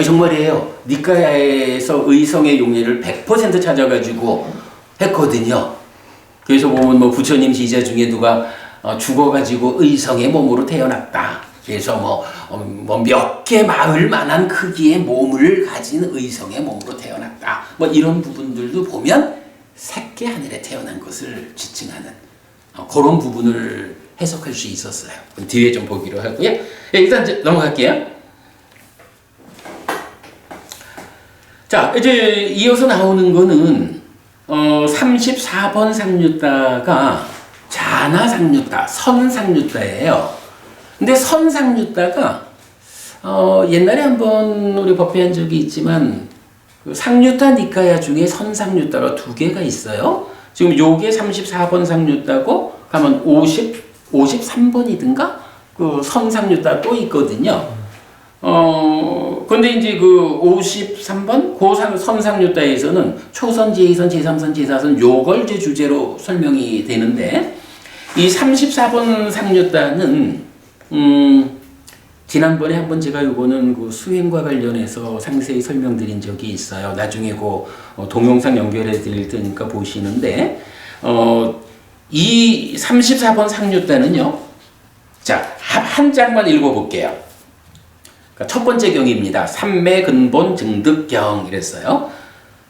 정말이에요. 니카야에서 의성의 용례를 100% 찾아가지고 했거든요. 그래서 보면 뭐 부처님 지자 중에 누가 죽어가지고 의성의 몸으로 태어났다. 그래서 몇 개 마을 만한 크기의 몸을 가진 의성의 몸으로 태어났다. 뭐 이런 부분들도 보면 새끼 하늘에 태어난 것을 지칭하는 그런 부분을 해석할 수 있었어요. 뒤에 좀 보기로 하고요. 일단 이제 넘어갈게요. 자, 이제 이어서 나오는 거는 34번 상류따가 자나상류따, 선상류따예요. 근데 선상류따가 옛날에 한번 우리 법회한 적이 있지만 그 상류따 니카야 중에 선상류따가 2개가 있어요. 지금 요게 34번 상류따고 가면 53번이든가 그 선상류따 또 있거든요. 근데 이제 그 53번 선상류따에서는 초선, 제2선, 제3선, 제4선 요걸 이제 주제로 설명이 되는데 이 34번 상류따는 지난번에 한번 제가 요거는 그 수행과 관련해서 상세히 설명드린 적이 있어요. 나중에 그 동영상 연결해 드릴 테니까 보시는데 이 34번 상류따는요. 자, 한 장만 읽어 볼게요. 첫 번째 경입니다. 삼매 근본 증득경 이랬어요.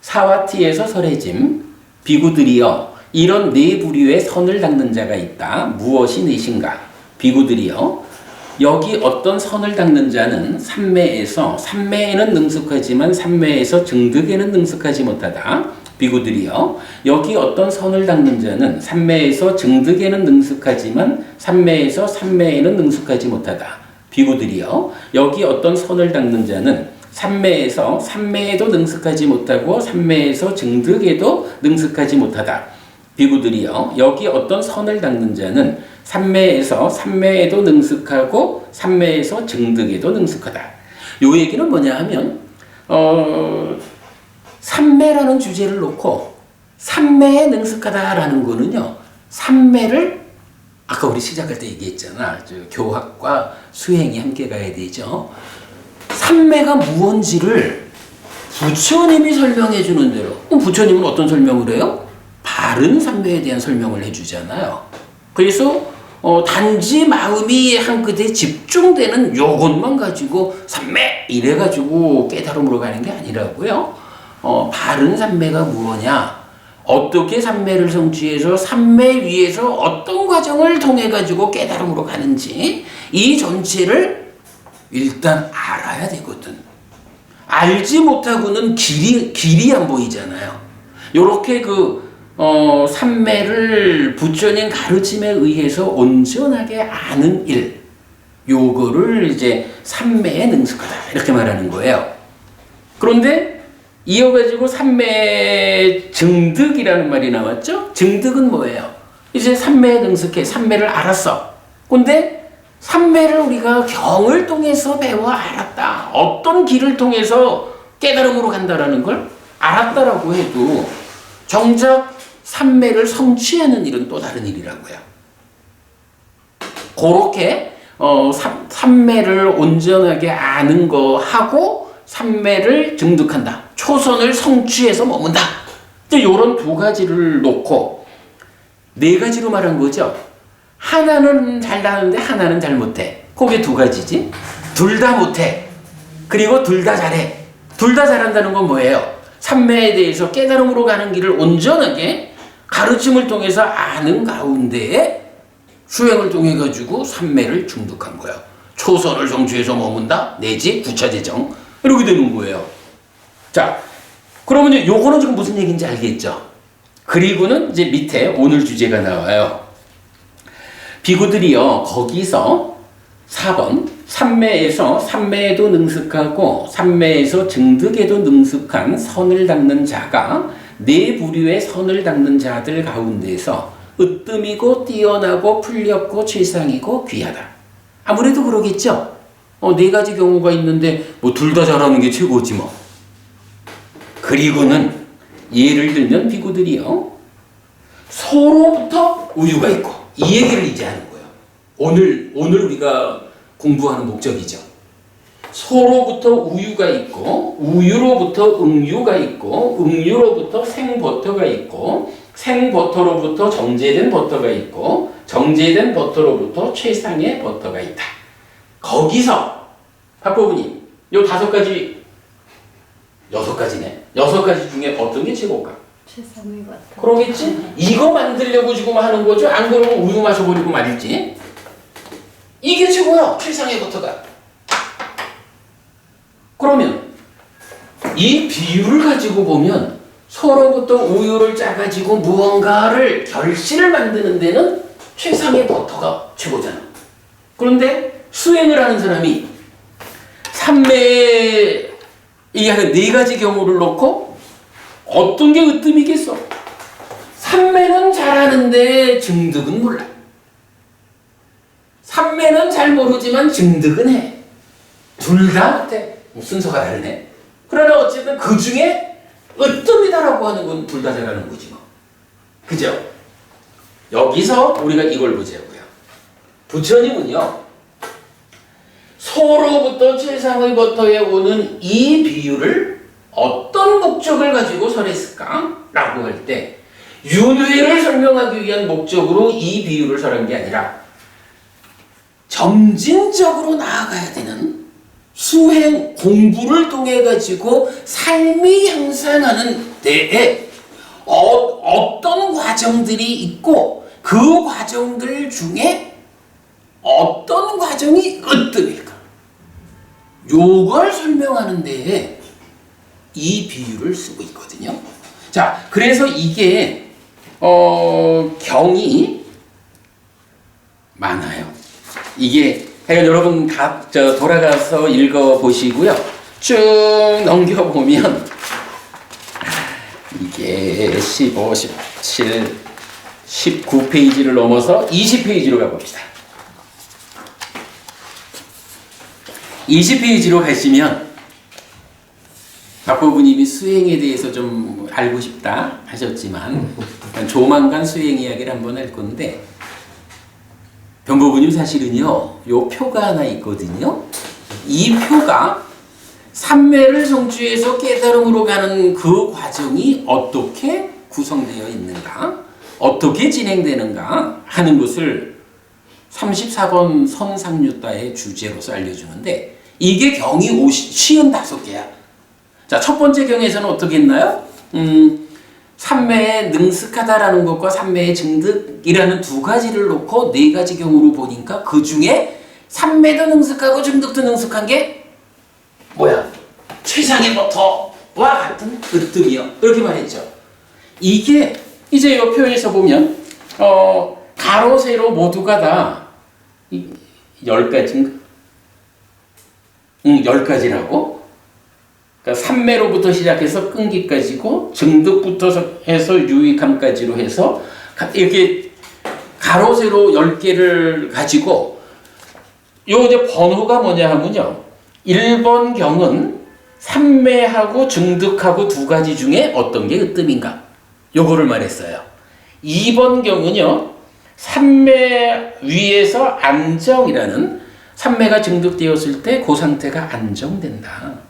사와티에서 설해짐 비구들이여 이런 네 부류의 선을 닦는 자가 있다. 무엇이 넷인가? 비구들이여 여기 어떤 선을 닦는 자는 삼매에는 능숙하지만 삼매에서 증득에는 능숙하지 못하다. 비구들이여 여기 어떤 선을 닦는 자는 삼매에서 증득에는 능숙하지만 삼매에서 삼매에는 능숙하지 못하다. 비구들이여 여기 어떤 선을 닦는 자는 삼매에서 삼매에도 능숙하지 못하고 삼매에서 증득에도 능숙하지 못하다. 비구들이여 여기 어떤 선을 닦는 자는 삼매에서 삼매에도 능숙하고 삼매에서 증득에도 능숙하다. 요 얘기는 뭐냐 하면 삼매라는 주제를 놓고 삼매에 능숙하다라는 거는요. 삼매를 아까 우리 시작할 때 얘기했잖아. 교학과 수행이 함께 가야 되죠. 삼매가 무언지를 부처님이 설명해 주는 대로. 그럼 부처님은 어떤 설명을 해요? 바른 삼매에 대한 설명을 해주잖아요. 그래서 단지 마음이 한 끝에 집중되는 요것만 가지고 삼매 이래가지고 깨달음으로 가는 게 아니라고요. 바른 삼매가 무엇이냐? 어떻게 삼매를 성취해서 삼매 위에서 어떤 과정을 통해 가지고 깨달음으로 가는지 이 전체를 일단 알아야 되거든. 알지 못하고는 길이 안 보이잖아요. 요렇게 삼매를 부처님 가르침에 의해서 온전하게 아는 일, 요거를 이제 삼매에 능숙하다 이렇게 말하는 거예요. 그런데 이어가지고 삼매 증득이라는 말이 나왔죠? 증득은 뭐예요? 이제 삼매에 능숙해. 삼매를 알았어. 근데 삼매를 우리가 경을 통해서 배워 알았다. 어떤 길을 통해서 깨달음으로 간다라는 걸 알았다라고 해도 정작 삼매를 성취하는 일은 또 다른 일이라고요. 그렇게 삼매를 온전하게 아는 거 하고 삼매를 증득한다. 초선을 성취해서 머문다. 이런 두 가지를 놓고 네 가지로 말한 거죠. 하나는 잘 나는데 하나는 잘 못해. 그게 두 가지지. 둘 다 못해. 그리고 둘 다 잘해. 둘 다 잘한다는 건 뭐예요? 삼매에 대해서 깨달음으로 가는 길을 온전하게 가르침을 통해서 아는 가운데에 수행을 통해 가지고 삼매를 중독한 거예요. 초선을 성취해서 머문다 내지 구차재정 이렇게 되는 거예요. 자, 그러면 이제 요거는 지금 무슨 얘기인지 알겠죠? 그리고는 이제 밑에 오늘 주제가 나와요. 비구들이요 거기서 4번 삼매에서 삼매에도 능숙하고 삼매에서 증득에도 능숙한 선을 닦는 자가 네 부류의 선을 닦는 자들 가운데서 으뜸이고 뛰어나고 풀렸고 최상이고 귀하다. 아무래도 그러겠죠. 네 가지 경우가 있는데 뭐 둘 다 잘하는 게 최고지 뭐. 그리고는 예를 들면 비구들이요 서로부터 우유가 있고 이 얘기를 이제 하는 거예요. 오늘 우리가 공부하는 목적이죠. 소로부터 우유가 있고 우유로부터 응유가 있고 응유로부터 생버터가 있고 생버터로부터 정제된 버터가 있고 정제된 버터로부터 최상의 버터가 있다. 거기서 박보부님 요 5가지 6가지네. 6가지 중에 어떤 게 최고일까? 최상의 버터. 그러겠지? 이거 만들려고 지금 하는 거죠? 안 그러면 우유 마셔버리고 말이지. 이게 최고야. 최상의 버터가. 그러면 이 비율을 가지고 보면 서로부터 우유를 짜가지고 무언가를 결실을 만드는 데는 최상의 버터가 최고잖아. 그런데 수행을 하는 사람이 삼매에 이하는 4가지 경우를 놓고 어떤 게 으뜸이겠어? 삼매는 잘하는데 증득은 몰라. 삼매는 잘 모르지만 증득은 해. 둘 다 못해. 순서가 다르네. 그러나 어쨌든 그 중에 으뜸이다라고 하는 건 둘 다 잘하는 거지 뭐. 그죠? 여기서 우리가 이걸 보자고요. 부처님은요. 소로부터 최상의 버터에 오는 이 비유를 어떤 목적을 가지고 설했을까? 라고 할 때 윤회를 설명하기 위한 목적으로 이 비유를 설한 게 아니라 점진적으로 나아가야 되는 수행 공부를 통해 가지고 삶이 향상하는 데에 어떤 과정들이 있고 그 과정들 중에 어떤 과정이 으뜸일까? 요걸 설명하는 데에 이 비유를 쓰고 있거든요. 자, 그래서 이게 경이 많아요. 이게 여러분 다 돌아가서 읽어 보시고요. 쭉 넘겨 보면 이게 15, 17, 19페이지를 넘어서 20페이지로 가봅시다. 20페이지로 가시면 박보부님이 수행에 대해서 좀 알고 싶다 하셨지만 조만간 수행 이야기를 한번 할 건데 변보부님 사실은요 요 표가 하나 있거든요. 이 표가 삼매를 성취해서 깨달음으로 가는 그 과정이 어떻게 구성되어 있는가 어떻게 진행되는가 하는 것을 34번 선상유다의 주제로서 알려주는데 이게 경이 55개야. 자, 첫 번째 경에서는 어떻게 했나요? 삼매에 능숙하다라는 것과 삼매의 증득이라는 2가지를 놓고 4가지 경우로 보니까 그 중에 삼매도 능숙하고 증득도 능숙한 게 뭐야? 최상의 버터와 같은 으뜸이요. 이렇게 말했죠. 이게 이제 이 표에서 보면 가로 세로 모두가 다 10가지인가? 10가지라고? 그러니까 삼매로부터 시작해서 끈기까지고 증득부터 해서 유익함까지로 해서 이렇게 가로 세로 10개를 가지고 요 이제 번호가 뭐냐 하면요. 1번 경은 삼매하고 증득하고 2가지 중에 어떤 게 으뜸인가? 요거를 말했어요. 2번 경은요. 삼매 위에서 안정이라는 삼매가 증득되었을 때 그 상태가 안정된다.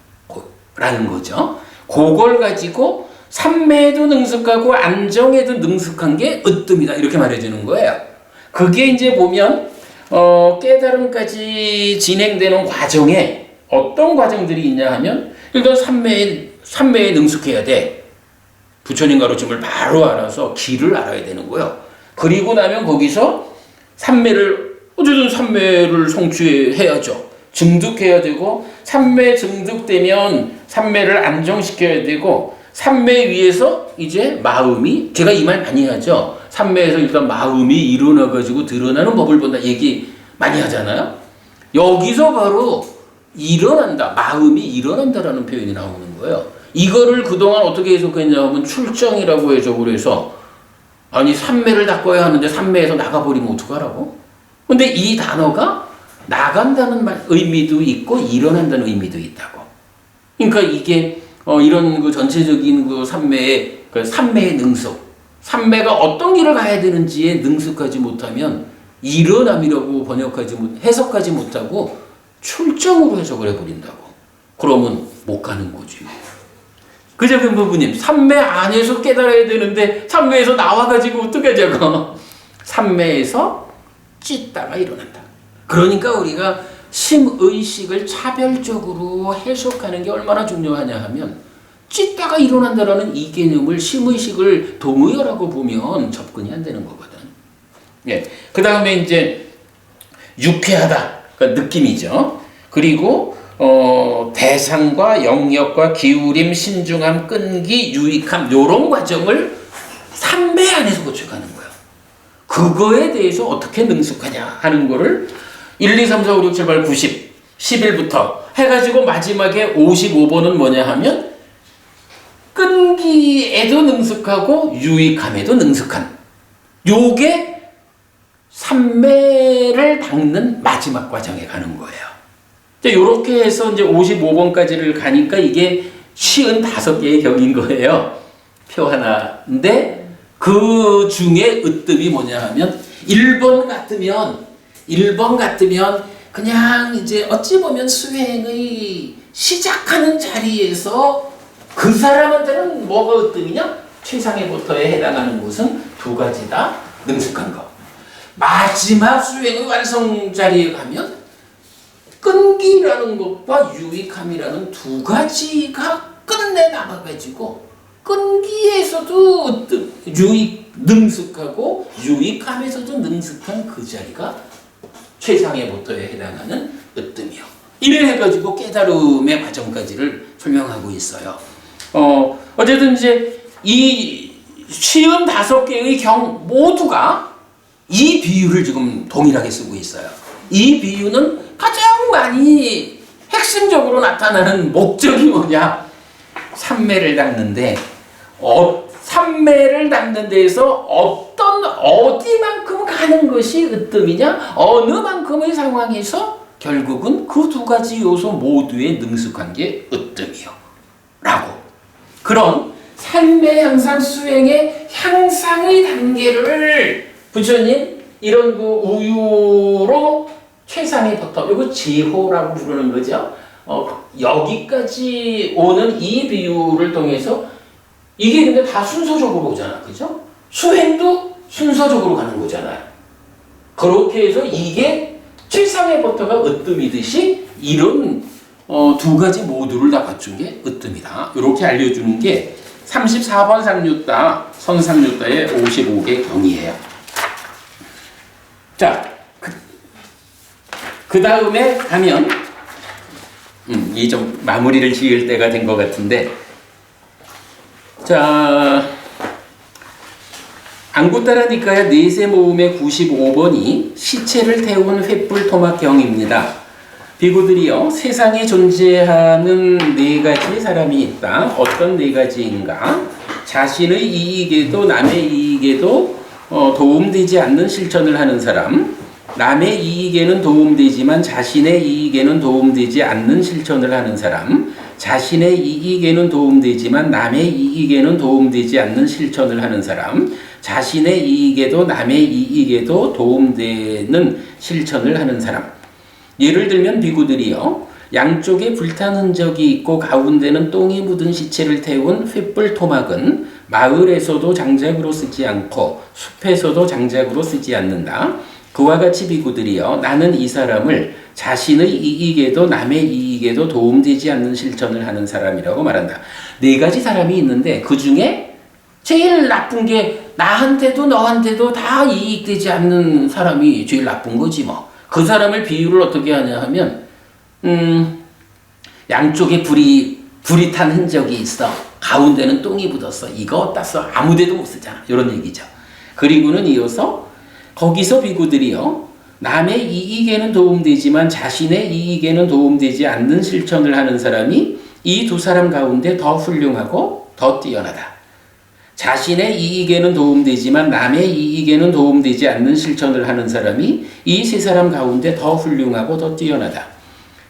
라는 거죠. 그걸 가지고 삼매에도 능숙하고 안정에도 능숙한 게 으뜸이다. 이렇게 말해주는 거예요. 그게 이제 보면 깨달음까지 진행되는 과정에 어떤 과정들이 있냐 하면 일단 삼매에 능숙해야 돼. 부처님 가르침을 바로 알아서 길을 알아야 되는 거예요. 그리고 나면 거기서 어쨌든 삼매를 성취해야죠. 증득해야 되고, 삼매 증득되면 삼매를 안정시켜야 되고, 삼매 위에서 이제 마음이, 제가 이 말 많이 하죠. 삼매에서 일단 마음이 일어나가지고 드러나는 법을 본다 얘기 많이 하잖아요. 여기서 바로 일어난다, 마음이 일어난다라는 표현이 나오는 거예요. 이거를 그동안 어떻게 해석했냐 하면 출정이라고 해석을 해서, 아니 삼매를 닦아야 하는데 삼매에서 나가버리면 어떡하라고? 근데 이 단어가 나간다는 의미도 있고 일어난다는 의미도 있다고. 그러니까 이게 이런 그 전체적인 그 삼매의 능숙, 삼매가 어떤 길을 가야 되는지에 능숙하지 못하면 일어남이라고 해석하지 못하고 출정으로 해석을 해버린다고. 그러면 못 가는 거지. 그죠, 부부님? 삼매 안에서 깨달아야 되는데 삼매에서 나와가지고 어떡하자고. 삼매에서 찢다가 일어난다. 그러니까 우리가 심의식을 차별적으로 해석하는 게 얼마나 중요하냐 하면, 찢다가 일어난다라는 이 개념을 심의식을 동의어라고 보면 접근이 안 되는 거거든. 예. 그 다음에 이제 유쾌하다, 그러니까 느낌이죠. 그리고 대상과 영역과 기울임, 신중함, 끈기, 유익함, 요런 과정을 삼매 안에서 거쳐가는 거예요. 그거에 대해서 어떻게 능숙하냐 하는 거를 1, 2, 3, 4, 5, 6, 7, 8, 9, 10, 11부터 해가지고 마지막에 55번은 뭐냐 하면 끈기에도 능숙하고 유익함에도 능숙한, 요게 삼매를 닦는 마지막 과정에 가는 거예요. 이렇게 해서 이제 55번까지를 가니까 이게 55개의 경인 거예요. 표 하나인데 그 중에 으뜸이 뭐냐 하면 1번 같으면 그냥 이제 어찌 보면 수행의 시작하는 자리에서 그 사람한테는 뭐가 으뜸이냐? 최상의 보터에 해당하는 것은 두 가지다. 능숙한 거. 마지막 수행의 완성 자리에 가면 끈기라는 것과 유익함이라는 두 가지가 끝내 나가가지고 끈기에서도 능숙하고 유익함에서도 능숙한 그 자리가 최상의 보터에 해당하는 으뜸이요. 이래 해가지고 깨달음의 과정까지를 설명하고 있어요. 어쨌든 이제 이 55개의 경 모두가 이 비유를 지금 동일하게 쓰고 있어요. 이 비유는 가장 많이 핵심적으로 나타나는 목적이 뭐냐? 삼매를 닦는데, 삼매를 닦는 데에서 어디만큼 가는 것이 으뜸이냐? 어느 만큼의 상황에서 결국은 그 두 가지 요소 모두에 능숙한 게 으뜸이요. 라고. 그런 삶의 향상, 수행의 향상의 단계를 부처님 이런 그 우유로 최상의 버터, 이거 제호라고 부르는 거죠. 여기까지 오는 이 비유를 통해서 이게 근데 다 순서적으로 오잖아. 그죠? 수행도 순서적으로 가는 거잖아요. 그렇게 해서 이게 최상의 버터가 으뜸이듯이 이런 두 가지 모두를 다 갖춘 게 으뜸이다. 이렇게 알려주는 게 34번 상류따, 선상류따의 55개 경이에요. 자, 그 다음에 가면 이 좀 마무리를 지을 때가 된 것 같은데, 자, 앙구타라 니카야 네세 모음의 95번이 시체를 태운 횃불 토막경입니다. 비구들이요, 세상에 존재하는 네 가지 사람이 있다. 어떤 네 가지인가? 자신의 이익에도 남의 이익에도 도움되지 않는 실천을 하는 사람, 남의 이익에는 도움되지만 자신의 이익에는 도움되지 않는 실천을 하는 사람, 자신의 이익에는 도움되지만 남의 이익에는 도움되지 않는 실천을 하는 사람, 자신의 이익에도 남의 이익에도 도움되는 실천을 하는 사람. 예를 들면 비구들이요, 양쪽에 불탄 흔적이 있고 가운데는 똥이 묻은 시체를 태운 횃불 토막은 마을에서도 장작으로 쓰지 않고 숲에서도 장작으로 쓰지 않는다. 그와 같이 비구들이여 나는 이 사람을 자신의 이익에도 남의 이익에도 도움되지 않는 실천을 하는 사람이라고 말한다. 네 가지 사람이 있는데 그 중에 제일 나쁜 게 나한테도 너한테도 다 이익되지 않는 사람이 제일 나쁜 거지 뭐. 그 사람을 비유를 어떻게 하냐 하면 양쪽에 불이 탄 흔적이 있어. 가운데는 똥이 묻었어. 이거 어디다 써? 아무데도 못 쓰잖아. 이런 얘기죠. 그리고는 이어서 거기서 비구들이요. 남의 이익에는 도움되지만 자신의 이익에는 도움되지 않는 실천을 하는 사람이 이 두 사람 가운데 더 훌륭하고 더 뛰어나다. 자신의 이익에는 도움되지만 남의 이익에는 도움되지 않는 실천을 하는 사람이 이 세 사람 가운데 더 훌륭하고 더 뛰어나다.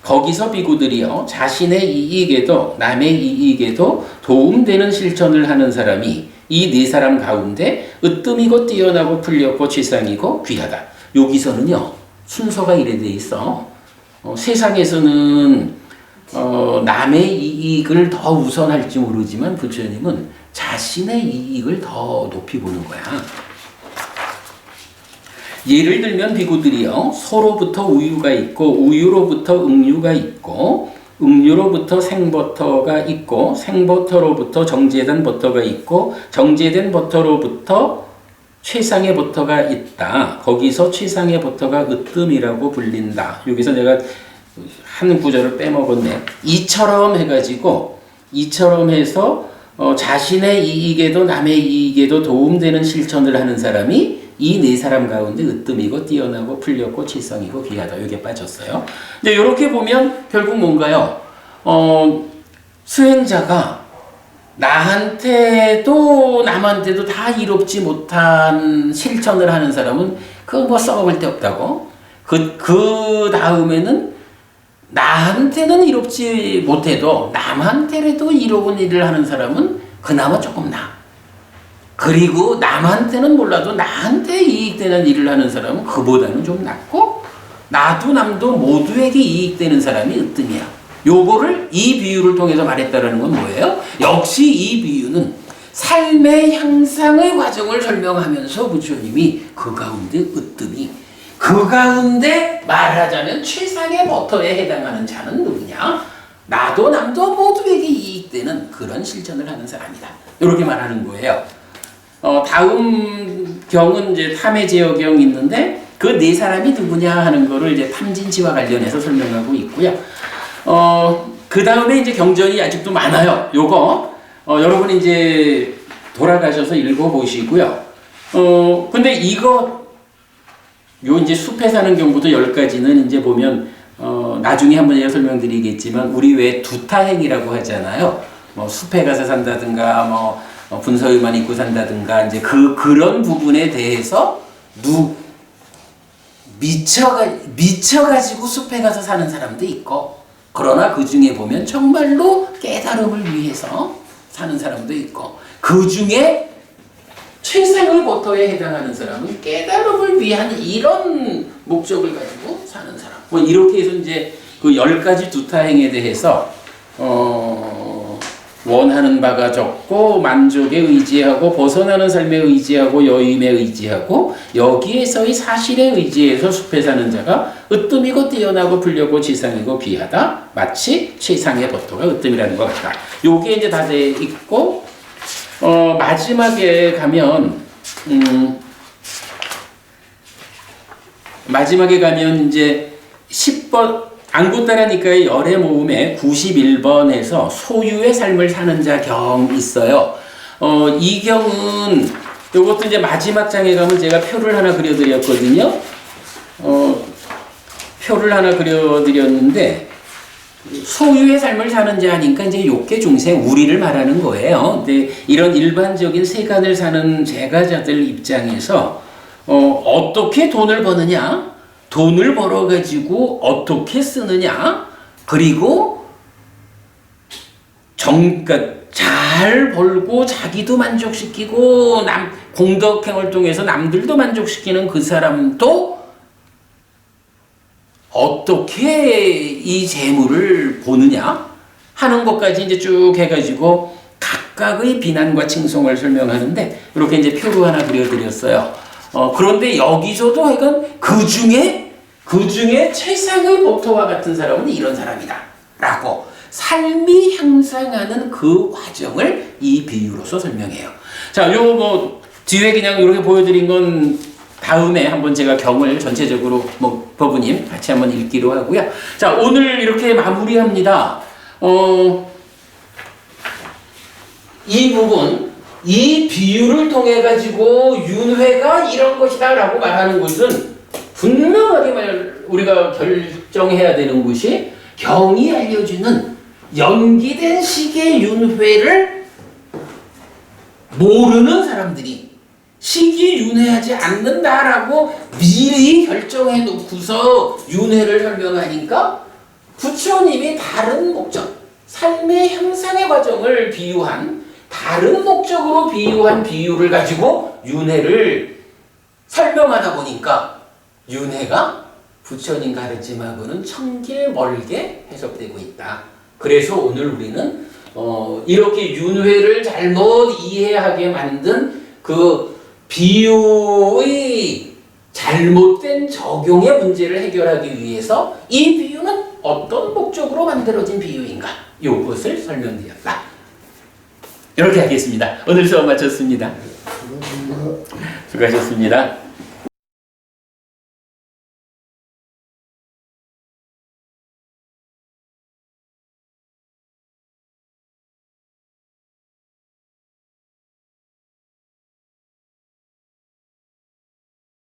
거기서 비구들이요. 자신의 이익에도 남의 이익에도 도움되는 실천을 하는 사람이 이 네 사람 가운데 으뜸이고 뛰어나고 풀렸고 최상이고 귀하다. 여기서는요. 순서가 이래 돼 있어. 세상에서는 남의 이익을 더 우선할지 모르지만 부처님은 자신의 이익을 더 높이 보는 거야. 예를 들면 비구들이요. 소로부터 우유가 있고 우유로부터 응유가 있고 응유로부터 생버터가 있고 생버터로부터 정제된 버터가 있고 정제된 버터로부터 최상의 버터가 있다. 거기서 최상의 버터가 으뜸이라고 불린다. 여기서 내가 한 구절을 빼먹었네. 이처럼 해가지고 이처럼 해서 자신의 이익에도 남의 이익에도 도움되는 실천을 하는 사람이 이 네 사람 가운데 으뜸이고 뛰어나고 풀렸고 칠성이고 귀하다. 여기에 빠졌어요. 근데 이렇게 보면 결국 뭔가요? 수행자가 나한테도 남한테도 다 이롭지 못한 실천을 하는 사람은 그거 뭐 써먹을 데 없다고. 그 다음에는 나한테는 이롭지 못해도 남한테라도 이로운 일을 하는 사람은 그나마 조금 나아. 그리고 남한테는 몰라도 나한테 이익되는 일을 하는 사람은 그보다는 좀 낫고 나도 남도 모두에게 이익되는 사람이 으뜸이야. 요거를 이 비유를 통해서 말했다라는 건 뭐예요? 역시 이 비유는 삶의 향상의 과정을 설명하면서 부처님이 그 가운데 으뜸이 그 가운데 말하자면 최상의 버터에 해당하는 자는 누구냐? 나도 남도 모두에게 이익되는 그런 실천을 하는 사람이다. 이렇게 말하는 거예요. 다음 경은 이제 탐해제어경이 있는데 그 네 사람이 누구냐 하는 거를 이제 탐진치와 관련해서 설명하고 있고요. 그 다음에 이제 경전이 아직도 많아요. 요거 여러분 이제 돌아가셔서 읽어보시고요. 근데 이거 요 이제 숲에 사는 경부도 10가지는 이제 보면 나중에 한번 제가 설명드리겠지만 우리 왜 두타행이라고 하잖아요. 뭐 숲에 가서 산다든가 뭐 분서유만 입고 산다든가 이제 그런 부분에 대해서 미쳐가지고 숲에 가서 사는 사람도 있고 그러나 그 중에 보면 정말로 깨달음을 위해서 사는 사람도 있고 그 중에 최상의 버터에 해당하는 사람은 깨달음을 위한 이런 목적을 가지고 사는 사람. 뭐 이렇게 해서 이제 그 10가지 두타행에 대해서 원하는 바가 적고 만족에 의지하고 벗어나는 삶에 의지하고 여임에 의지하고 여기에서의 사실에 의지해서 숲에 사는 자가 으뜸이고 뛰어나고 불려고 지상이고 귀하다. 마치 최상의 버터가 으뜸이라는 것 같다. 요게 이제 다 돼 있고 마지막에 가면 이제 10번 안구따라니까의 열애 모음에 91번에서 소유의 삶을 사는 자 경 있어요. 이 경은 이것도 이제 마지막 장에 가면 제가 표를 하나 그려드렸거든요. 표를 하나 그려드렸는데 소유의 삶을 사는 자니까 이제 욕계 중생 우리를 말하는 거예요. 근데 이런 일반적인 세간을 사는 제가자들 입장에서 어떻게 돈을 버느냐? 돈을 벌어가지고 어떻게 쓰느냐? 그리고 그러니까 잘 벌고 자기도 만족시키고 공덕행을 통해서 남들도 만족시키는 그 사람도 어떻게 이 재물을 보느냐 하는 것까지 이제 쭉 해가지고 각각의 비난과 칭송을 설명하는데 이렇게 이제 표로 하나 그려드렸어요. 그런데 여기서도 하여간 그 중에 최상의 법토와 같은 사람은 이런 사람이다 라고 삶이 향상하는 그 과정을 이 비유로서 설명해요. 자, 요 뭐 뒤에 그냥 이렇게 보여드린 건 다음에 한번 제가 경을 전체적으로 뭐 법우님 같이 한번 읽기로 하고요. 자, 오늘 이렇게 마무리합니다. 이 부분, 이 비유를 통해 가지고 윤회가 이런 것이다라고 말하는 것은 분명하게 우리가 결정해야 되는 것이 경이 알려주는 연기된 식의 윤회를 모르는 사람들이 식이 윤회하지 않는다라고 미리 결정해 놓고서 윤회를 설명하니까 부처님이 다른 목적, 삶의 향상의 과정을 비유한 다른 목적으로 비유한 비유를 가지고 윤회를 설명하다 보니까 윤회가 부처님 가르침하고는 천길 멀게 해석되고 있다. 그래서 오늘 우리는 이렇게 윤회를 잘못 이해하게 만든 그 비유의 잘못된 적용의 문제를 해결하기 위해서 이 비유는 어떤 목적으로 만들어진 비유인가? 이것을 설명드렸다. 이렇게 하겠습니다. 오늘 수업 마쳤습니다. 수고하셨습니다.